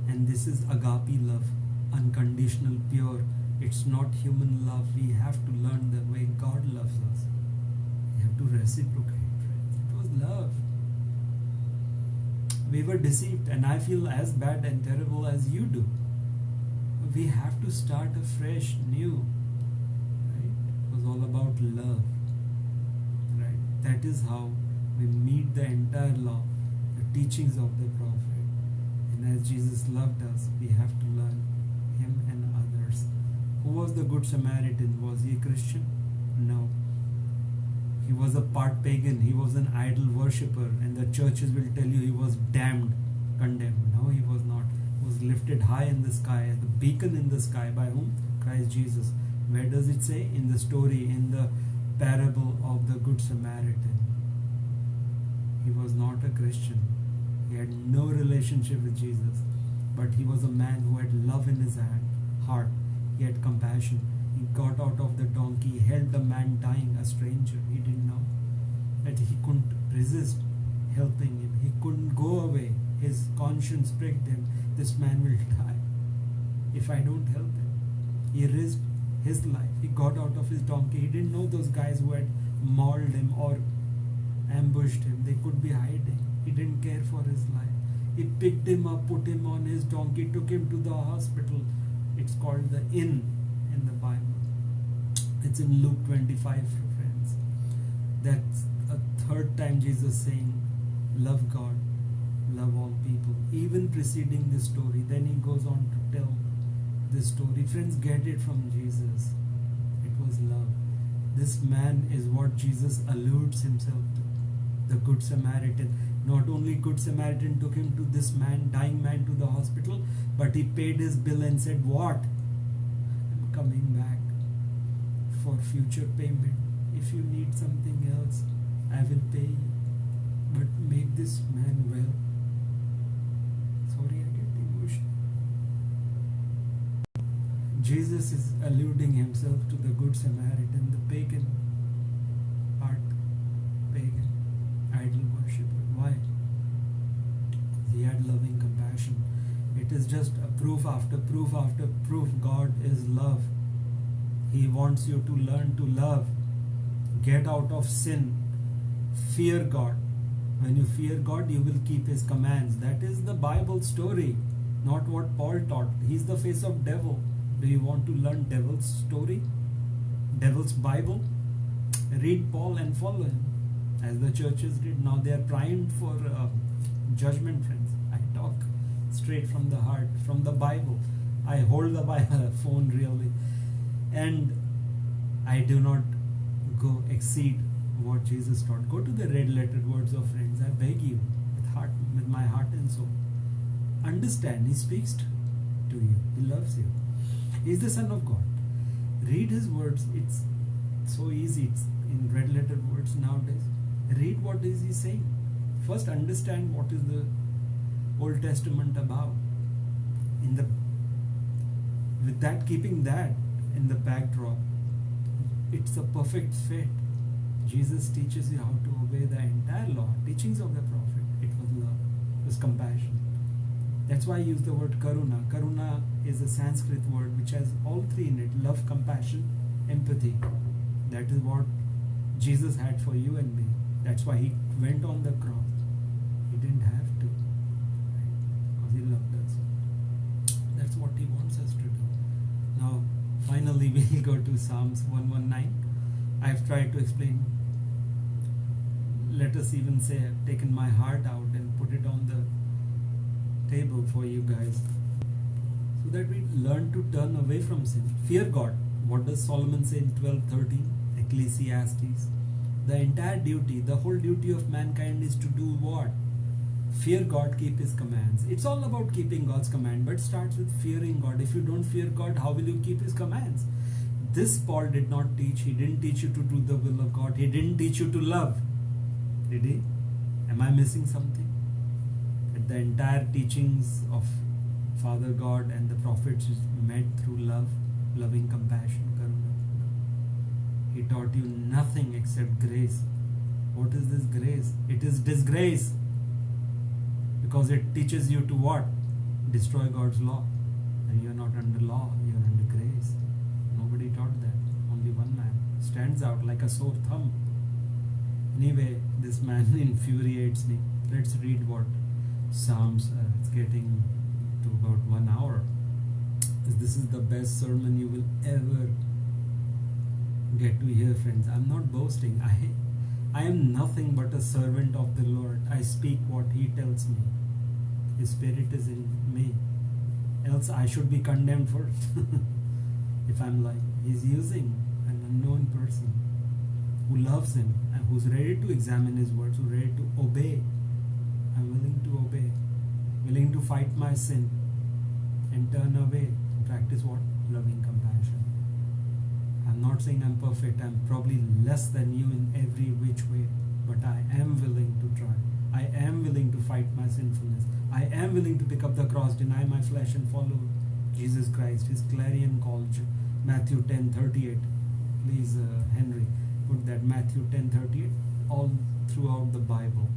and this is agape love, unconditional, pure. It's not human love. We have to learn the way God loves us. We have to reciprocate, friends. It was love. We were deceived, and I feel as bad and terrible as you do. We have to start afresh, new. Right? It was all about love. Right? That is how we meet the entire law, the teachings of the prophet. And as Jesus loved us, we have to learn him and others. Who was the Good Samaritan? Was he a Christian? No. He was a part pagan. He was an idol worshipper, and the churches will tell you he was damned, condemned. No, he was not. He was lifted high in the sky, the beacon in the sky. By whom? Christ Jesus. Where does it say? In the story, in the parable of the Good Samaritan. He was not a Christian. He had no relationship with Jesus, but he was a man who had love in his heart. He had compassion. He got out of the donkey, helped a man dying, a stranger. He didn't know that he couldn't resist helping him. He couldn't go away. His conscience pricked him. This man will die. if I don't help him? He risked his life. He got out of his donkey. He didn't know those guys who had mauled him or ambushed him. They could be hiding. He didn't care for his life. He picked him up, put him on his donkey, took him to the hospital. It's called the inn in the Bible. It's in Luke 25, friends. That's a third time Jesus saying, love God, love all people. Even preceding this story, then he goes on to tell this story. Friends, get it from Jesus. It was love. This man is what Jesus alludes himself to. The Good Samaritan. Not only Good Samaritan took him to this man, dying man, to the hospital, but he paid his bill and said, what? I'm coming back for future payment. If you need something else, I will pay you. But make this man well. Sorry, I get emotional. Jesus is alluding himself to the Good Samaritan, the pagan heart, pagan idol worshipper. Why? He had loving compassion. It is just a proof after proof after proof. God is love. He wants you to learn to love. Get out of sin. Fear God. When you fear God, you will keep His commands. That is the Bible story, not what Paul taught. He's the face of devil. Do you want to learn devil's story? Devil's Bible? Read Paul and follow him, as the churches did. Now they are primed for judgment, friends. I talk straight from the heart, from the Bible. I hold the Bible phone really, and I do not go exceed what Jesus taught. Go to the red lettered words of friends. I beg you, with my heart and soul. Understand, He speaks to you. He loves you. He is the Son of God. Read His words. It's so easy. It's in red lettered words nowadays. Read what is He saying. First, understand what is the Old Testament about. With that, keeping that in the backdrop, it's a perfect fit. Jesus teaches you how to obey the entire law, teachings of the prophet. It was love, it was compassion. That's why I use the word karuna. Karuna is a Sanskrit word which has all three in it: love, compassion, empathy. That is what Jesus had for you and me. That's why He went on the cross. He didn't have to, because He loved us. That's what He wants us to do. Now, finally, we'll go to Psalms 119. I've tried to explain. Let us even say I've taken my heart out and put it on the table for you guys, so that we learn to turn away from sin. Fear God. What does Solomon say in 12:13? Ecclesiastes. The entire duty, the whole duty of mankind is to do what? Fear God, keep His commands. It's all about keeping God's command, but it starts with fearing God. If you don't fear God, how will you keep His commands? This Paul did not teach. He didn't teach you to do the will of God. He didn't teach you to love. Did he? Am I missing something? That the entire teachings of Father God and the prophets is met through love, loving compassion, karuna. He taught you nothing except grace. What is this grace? It is disgrace. Because it teaches you to what? Destroy God's law. And you are not under law, you are under grace. Nobody taught that. Only one man stands out like a sore thumb. Anyway, this man infuriates me. Let's read what Psalms. It's getting to about 1 hour. This is the best sermon you will ever get to hear, friends. I'm not boasting. I am nothing but a servant of the Lord. I speak what He tells me. His Spirit is in me. Else I should be condemned first. If I'm lying. He's using an unknown person who loves Him and who's ready to examine His words, who's ready to obey. I'm willing to obey, willing to fight my sin and turn away and practice what? Loving compassion. I'm not saying I'm perfect. I'm probably less than you in every which way, but I am willing to try. I am willing to fight my sinfulness. I am willing to pick up the cross, deny my flesh, and follow Jesus Christ. His clarion call, Matthew 10:38. Please, Henry, put that Matthew 10:38 all throughout the Bible.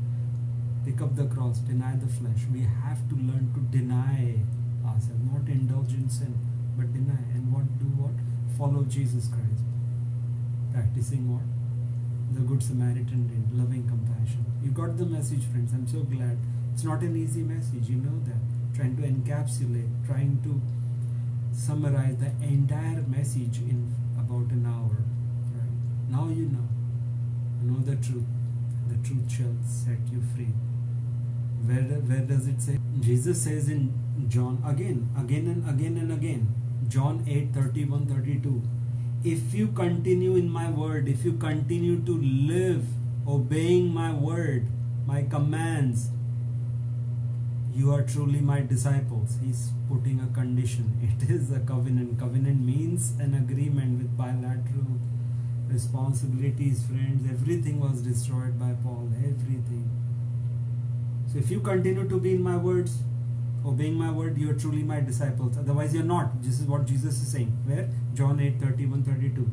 Pick up the cross, deny the flesh. We have to learn to deny ourselves, not indulge in sin, but deny. And what? Follow Jesus Christ. Practicing what? The Good Samaritan did, loving compassion. You got the message, friends. I'm so glad. It's not an easy message, you know that. Trying to encapsulate, trying to summarize the entire message in about an hour. Right? Now you know. You know the truth. The truth shall set you free. Where does it say? Jesus says in John again and again. John 8:31-32. If you continue in my word, if you continue to live obeying my word, my commands, you are truly my disciples. He's putting a condition. It is a covenant. Covenant means an agreement with bilateral responsibilities, friends. Everything was destroyed by Paul. Everything. So if you continue to be in my words, obeying my word, you are truly my disciples. Otherwise you're not. This is what Jesus is saying. Where? John 8:31-32.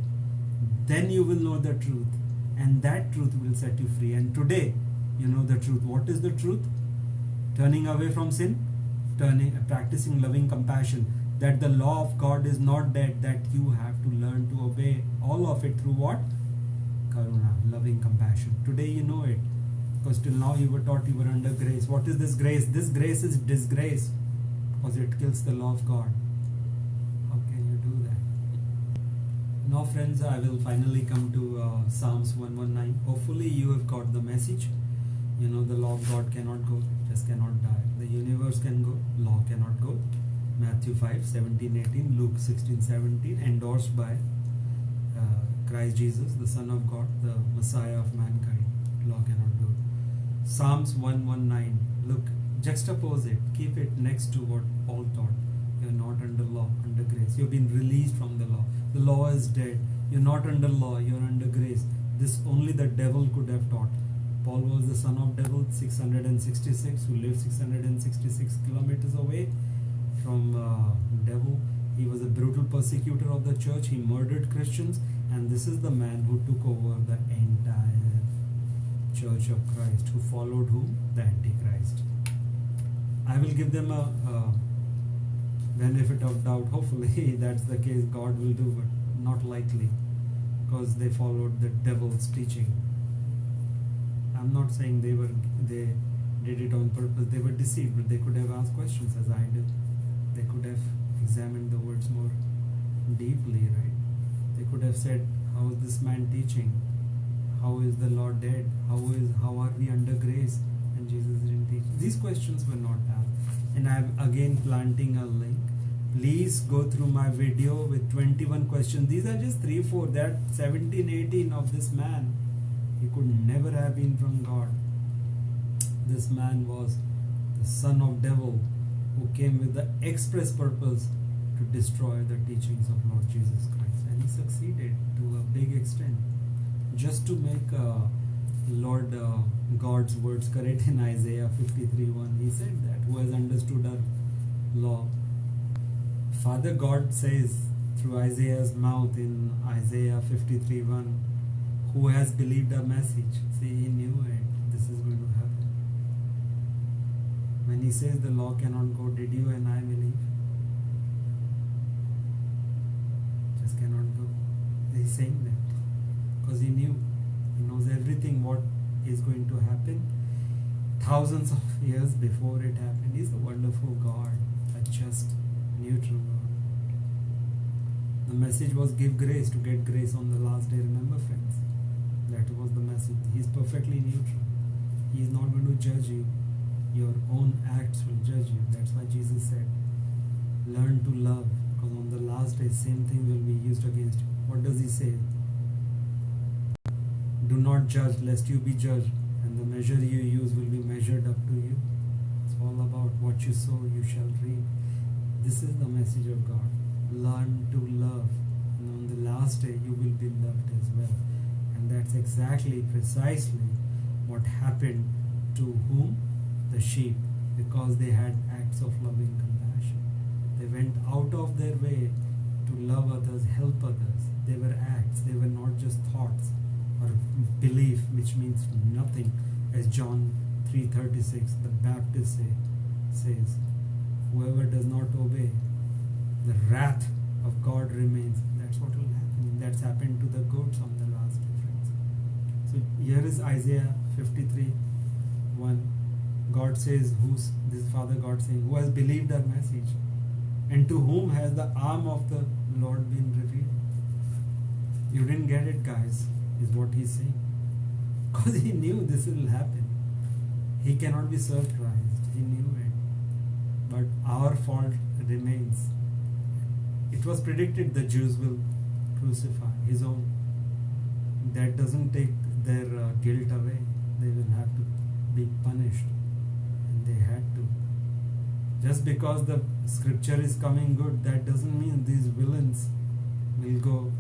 Then you will know the truth, and that truth will set you free. And today you know the truth. What is the truth? Turning away from sin, practicing loving compassion. That the law of God is not dead, that you have to learn to obey all of it through what? Karuna, loving compassion. Today you know it. Because till now you were taught you were under grace. What is this grace? This grace is disgrace, because it kills the law of God. How can you do that? Now friends, I will finally come to Psalms 119. Hopefully you have got the message. You know the law of God cannot go, just cannot die. The universe can go, law cannot go. Matthew 5:17-18, Luke 16:17, endorsed by Christ Jesus, the Son of God, the Messiah of mankind. Law cannot go. Psalms 119. Look, juxtapose it. Keep it next to what Paul taught. You're not under law, under grace. You've been released from the law. The law is dead. You're not under law, you're under grace. This only the devil could have taught. Paul was the son of devil, 666, who lived 666 kilometers away from devil. He was a brutal persecutor of the church. He murdered Christians, and this is the man who took over the entire Church of Christ. Who followed whom? The Antichrist. I will give them a benefit of doubt. Hopefully that's the case. God will do, but not likely, because they followed the devil's teaching. I'm not saying they did it on purpose. They were deceived, but they could have asked questions as I did. They could have examined the words more deeply, right? They could have said, how is this man teaching? How is the law dead? How are we under grace? And Jesus didn't teach. These questions were not asked. And I'm again planting a link. Please go through my video with 21 questions. These are just 3-4. There are 17, 18 of this man. He could never have been from God. This man was the son of devil, who came with the express purpose to destroy the teachings of Lord Jesus Christ. And he succeeded to a big extent. Just to make Lord God's words correct in Isaiah 53:1, he said that, who has understood our law. Father God says through Isaiah's mouth in Isaiah 53:1, who has believed our message. See, he knew it. This is going to happen. When he says the law cannot go, did you and I believe? Just cannot go. He's saying that because he knew. He knows everything what is going to happen thousands of years before it happened. He's a wonderful God, a just, neutral God. The message was give grace to get grace on the last day. Remember, friends, that was the message. He's perfectly neutral. He is not going to judge you. Your own acts will judge you. That's why Jesus said, learn to love, because on the last day same thing will be used against you. What does he say? Do not judge lest you be judged, and the measure you use will be measured up to you. It's all about what you sow, you shall reap. This is the message of God. Learn to love, and on the last day you will be loved as well. And that's exactly, precisely what happened to whom? The sheep, because they had acts of loving compassion. They went out of their way to love others, help others. They were acts, they were not just thoughts or belief, which means nothing. As John 3:36, the Baptist says, whoever does not obey words on the last day, friends. So here is Isaiah 53:1. God says, this Father God saying, who has believed our message, and to whom has the arm of the Lord been revealed? You didn't get it, guys, is what he's saying. Because he knew this will happen. He cannot be surprised. He knew it. But our fault remains. It was predicted the Jews will crucify his own. That doesn't take their guilt away. They will have to be punished. And they had to. Just because the scripture is coming good, that doesn't mean these villains will go.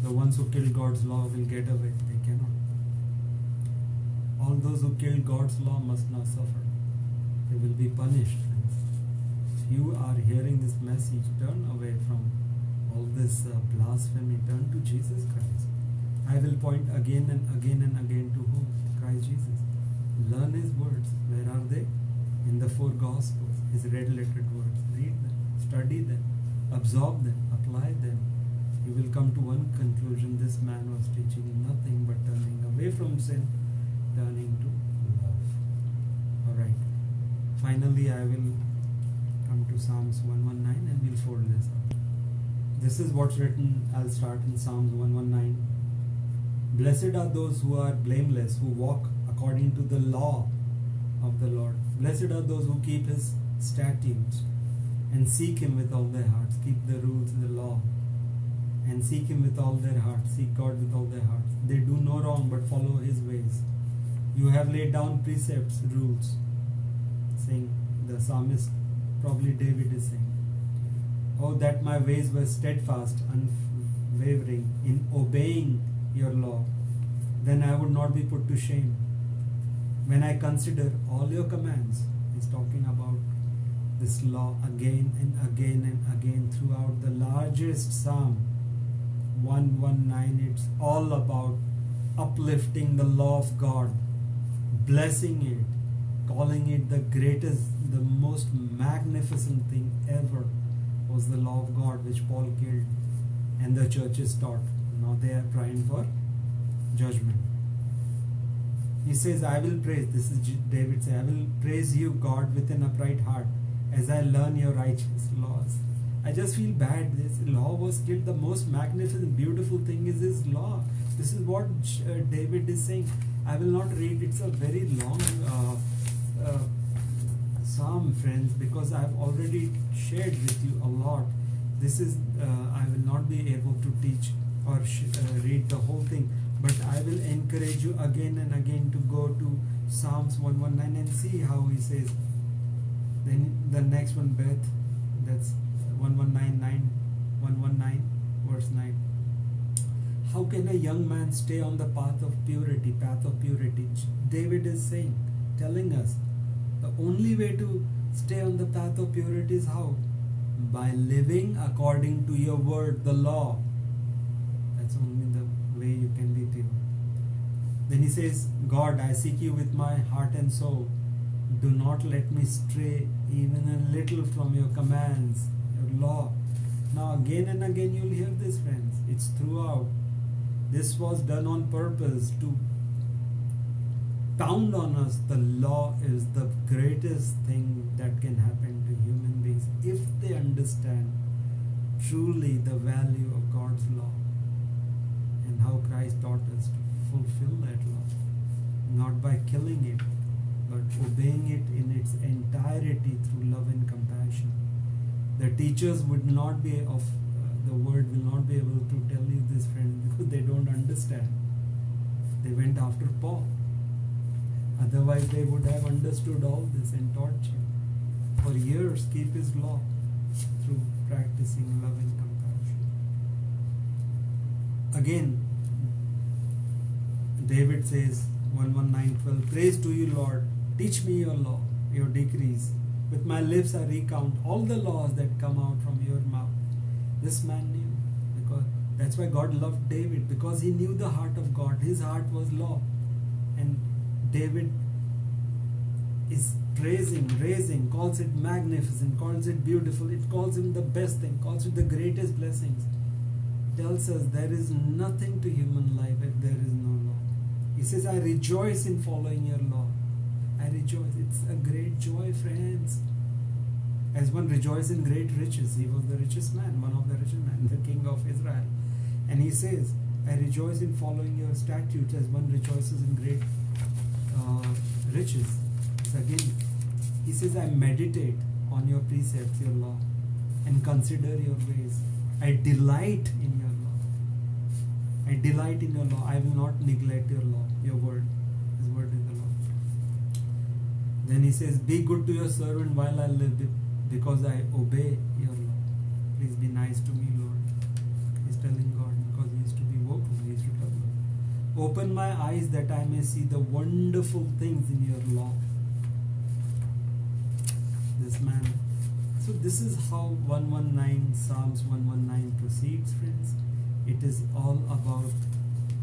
The ones who killed God's law will get away. They cannot. All those who killed God's law must now suffer. They will be punished. If you are hearing this message, turn away from all this blasphemy. Turn to Jesus Christ. I will point again and again and again to who? Christ Jesus. Learn His words. Where are they? In the 4 Gospels. His red-lettered words. Read them. Study them. Absorb them. Apply them. You will come to one conclusion. This man was teaching nothing but turning away from sin, turning to love. Alright. Finally, I will come to Psalms 119 and we'll fold this up. This is what's written. I'll start in Psalms 119. Blessed are those who are blameless, who walk according to the law of the Lord. Blessed are those who keep His statutes and seek Him with all their hearts. Keep the rules and the law and seek Him with all their hearts. Seek God with all their hearts. They do no wrong but follow His ways. You have laid down precepts, rules, saying, the psalmist, probably David is saying, oh, that my ways were steadfast, unwavering in obeying your law, then I would not be put to shame. When I consider all your commands, he's talking about this law again and again and again throughout the largest Psalm 119. It's all about uplifting the law of God, blessing it, calling it the greatest, the most magnificent thing ever was the law of God, which Paul killed and the churches taught. Now they are trying for judgment. He says, I will praise, this is David saying, I will praise you, God, with an upright heart as I learn your righteous laws. I just feel bad. This law was killed. The most magnificent, beautiful thing is His law. This is what David is saying. I will not read. It's a very long psalm, friends, because I have already shared with you a lot. This is, I will not be able to teach or read the whole thing, but I will encourage you again and again to go to Psalms 119 and see how he says. Then the next one, Beth, that's 119 verse 9. How can a young man stay on the path of purity? David is saying, telling us, the only way to stay on the path of purity is how? By living according to your word, the law. That's only the way you can be pure. Then he says, God, I seek you with my heart and soul. Do not let me stray even a little from your commands, your law. Now again and again you'll hear this, friends. It's throughout. This was done on purpose to pound on us. The law is the greatest thing that can happen to human beings if they understand truly the value of God's law and how Christ taught us to fulfill that law, not by killing it, but obeying it in its entirety through love and compassion. The teachers would not be of the word will not be able to tell you this, friend, because they don't understand. They went after Paul. Otherwise they would have understood all this and taught you. For years, keep his law through practicing love and compassion. Again, David says, 119:12, praise to you, Lord. Teach me your law, your decrees. With my lips I recount all the laws that come out from your mouth. This man knew, because that's why God loved David, because he knew the heart of God. His heart was law. And David is raising, calls it magnificent, calls it beautiful. It calls him the best thing, calls it the greatest blessings. tells us there is nothing to human life if there is no law. He says, I rejoice in following your law. I rejoice. It's a great joy, friends. As one rejoices in great riches. He was the richest man, one of the richest men, the king of Israel. And he says, I rejoice in following your statutes as one rejoices in great riches. So again, he says, I meditate on your precepts, your law, and consider your ways. I delight in your law. I delight in your law. I will not neglect your law, your word. His word is the law. Then he says, be good to your servant while I live, because I obey your law. Please be nice to me, Lord. He's telling God, because he is to be woeful, he is to love Lord. Open my eyes that I may see the wonderful things in your law. This man. So this is how 119, Psalms 119 proceeds, friends. It is all about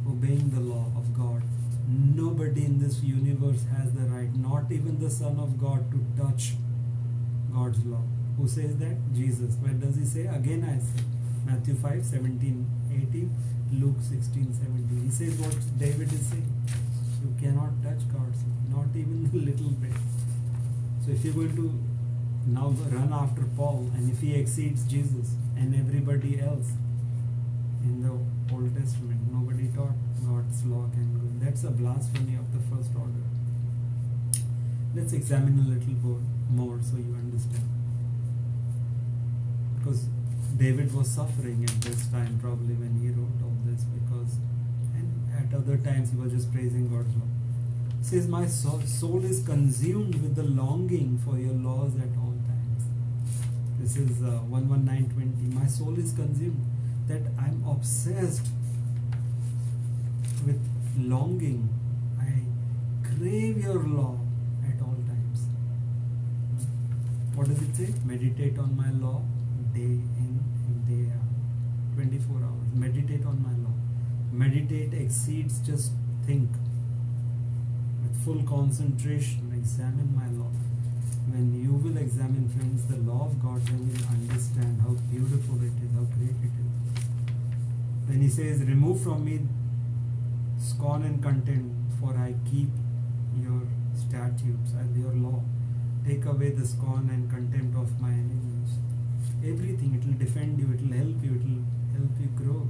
obeying the law of God. Nobody in this universe has the right, not even the Son of God, to touch God's law. Who says that? Jesus. Where does he say? Again I say. Matthew 5, 17, 18, Luke 16, 17. He says what David is saying. You cannot touch God's law, not even a little bit. So if you're going to now run after Paul, and if he exceeds Jesus and everybody else in the Old Testament, nobody taught God's law can go. That's a blasphemy of the first order. Let's examine a little more so you understand. Because David was suffering at this time, probably when he wrote all this, because and at other times he was just praising God's law. He says, my soul is consumed with the longing for your laws at all times. This is 119:20. My soul is consumed, that I'm obsessed with longing. I crave your law at all times. What does it say? Meditate on my law day in and day out. 24 hours. Meditate on my law. Meditate exceeds just think. With full concentration, examine my law. When you will examine, friends, the law of God, then you will understand how beautiful it is, how great it is. Then he says, remove from me scorn and contempt, for I keep your statutes and your law. Take away the scorn and contempt of my enemies. Everything, it will defend you, it will help you, it will help you grow.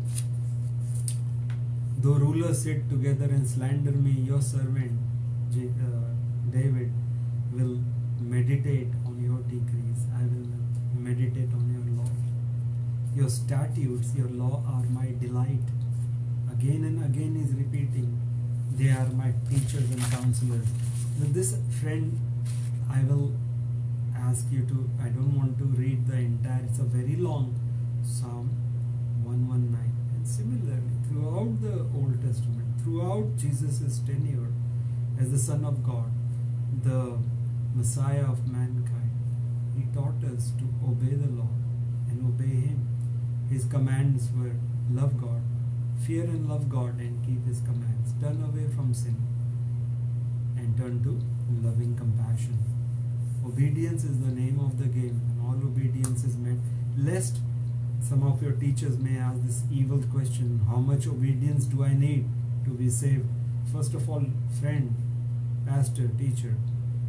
Though rulers sit together and slander me, your servant David will meditate on your decrees. I will meditate on your law. Your statutes, your law are my delight. Again and again is repeating, they are my teachers and counselors. With this, friend, I will ask you to, I don't want to read the entire, it's a very long Psalm 119. And similarly, throughout the Old Testament, throughout Jesus' tenure as the Son of God, the Messiah of mankind, he taught us to obey the law and obey him. His commands were love God, fear and love God, and keep his commands. Turn away from sin and turn to loving compassion. Obedience is the name of the game, and all obedience is meant. Lest some of your teachers may ask this evil question, how much obedience do I need to be saved? First of all, friend, pastor, teacher,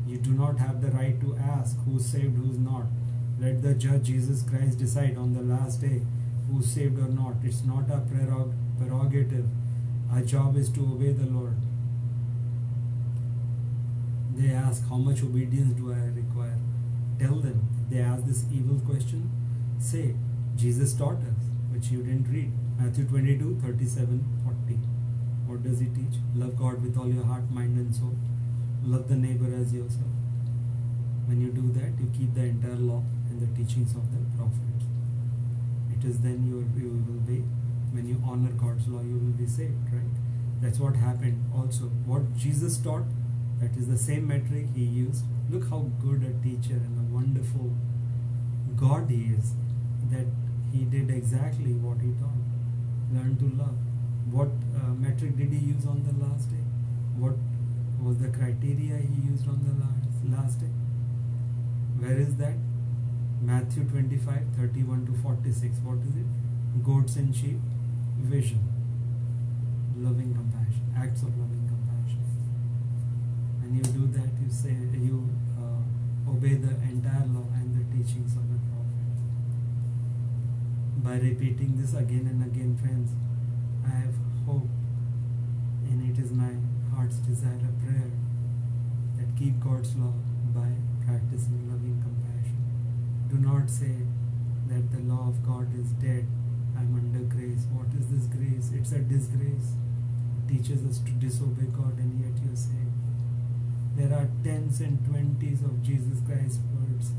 you do not have the right to ask who's saved, who's not. Let the judge Jesus Christ decide on the last day who's saved or not. It's not a prerogative. Our job is to obey the Lord. They ask, how much obedience do I require? Tell them. They ask this evil question, say, Jesus taught us, which you didn't read. Matthew 22, 37, 40. What does he teach? Love God with all your heart, mind and soul. Love the neighbor as yourself. When you do that, you keep the entire law and the teachings of the prophets. It is then you will be, when you honor God's law, you will be saved, right? That's what happened also. What Jesus taught, that is the same metric he used. Look how good a teacher and a wonderful God he is, that he did exactly what he taught. Learn to love. What metric did he use on the last day? What was the criteria he used on the last day? Where is that? Matthew 25, 31 to 46. What is it? Goats and sheep. vision, loving compassion, acts of loving compassion. And you do that, you say, you obey the entire law and the teachings of the prophet. By repeating this again and again, friends, I have hope, and it is my heart's desire, a prayer, that keep God's law by practicing loving compassion. Do not say that the law of God is dead, I'm under grace. What is this grace? It's a disgrace. It teaches us to disobey God, and yet you say, there are tens and twenties of Jesus Christ's words.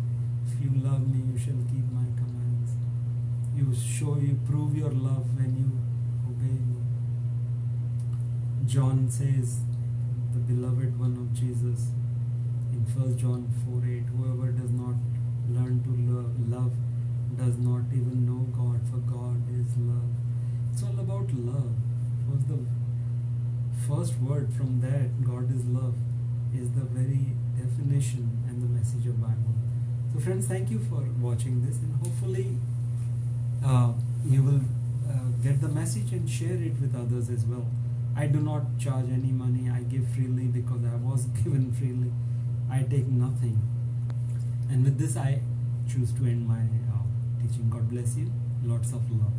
If you love me, you shall keep my commands. You prove your love when you obey me. John says, the beloved one of Jesus, in 1 John 4:8, whoever does not learn to love does not even know God, for God is love. It's all about love. Was the first word from that, God is love, is the very definition and the message of Bible. So friends, thank you for watching this, and hopefully you will get the message and share it with others as well. I do not charge any money. I give freely because I was given freely. I take nothing. And with this I choose to end my teaching. God bless you. Lots of love.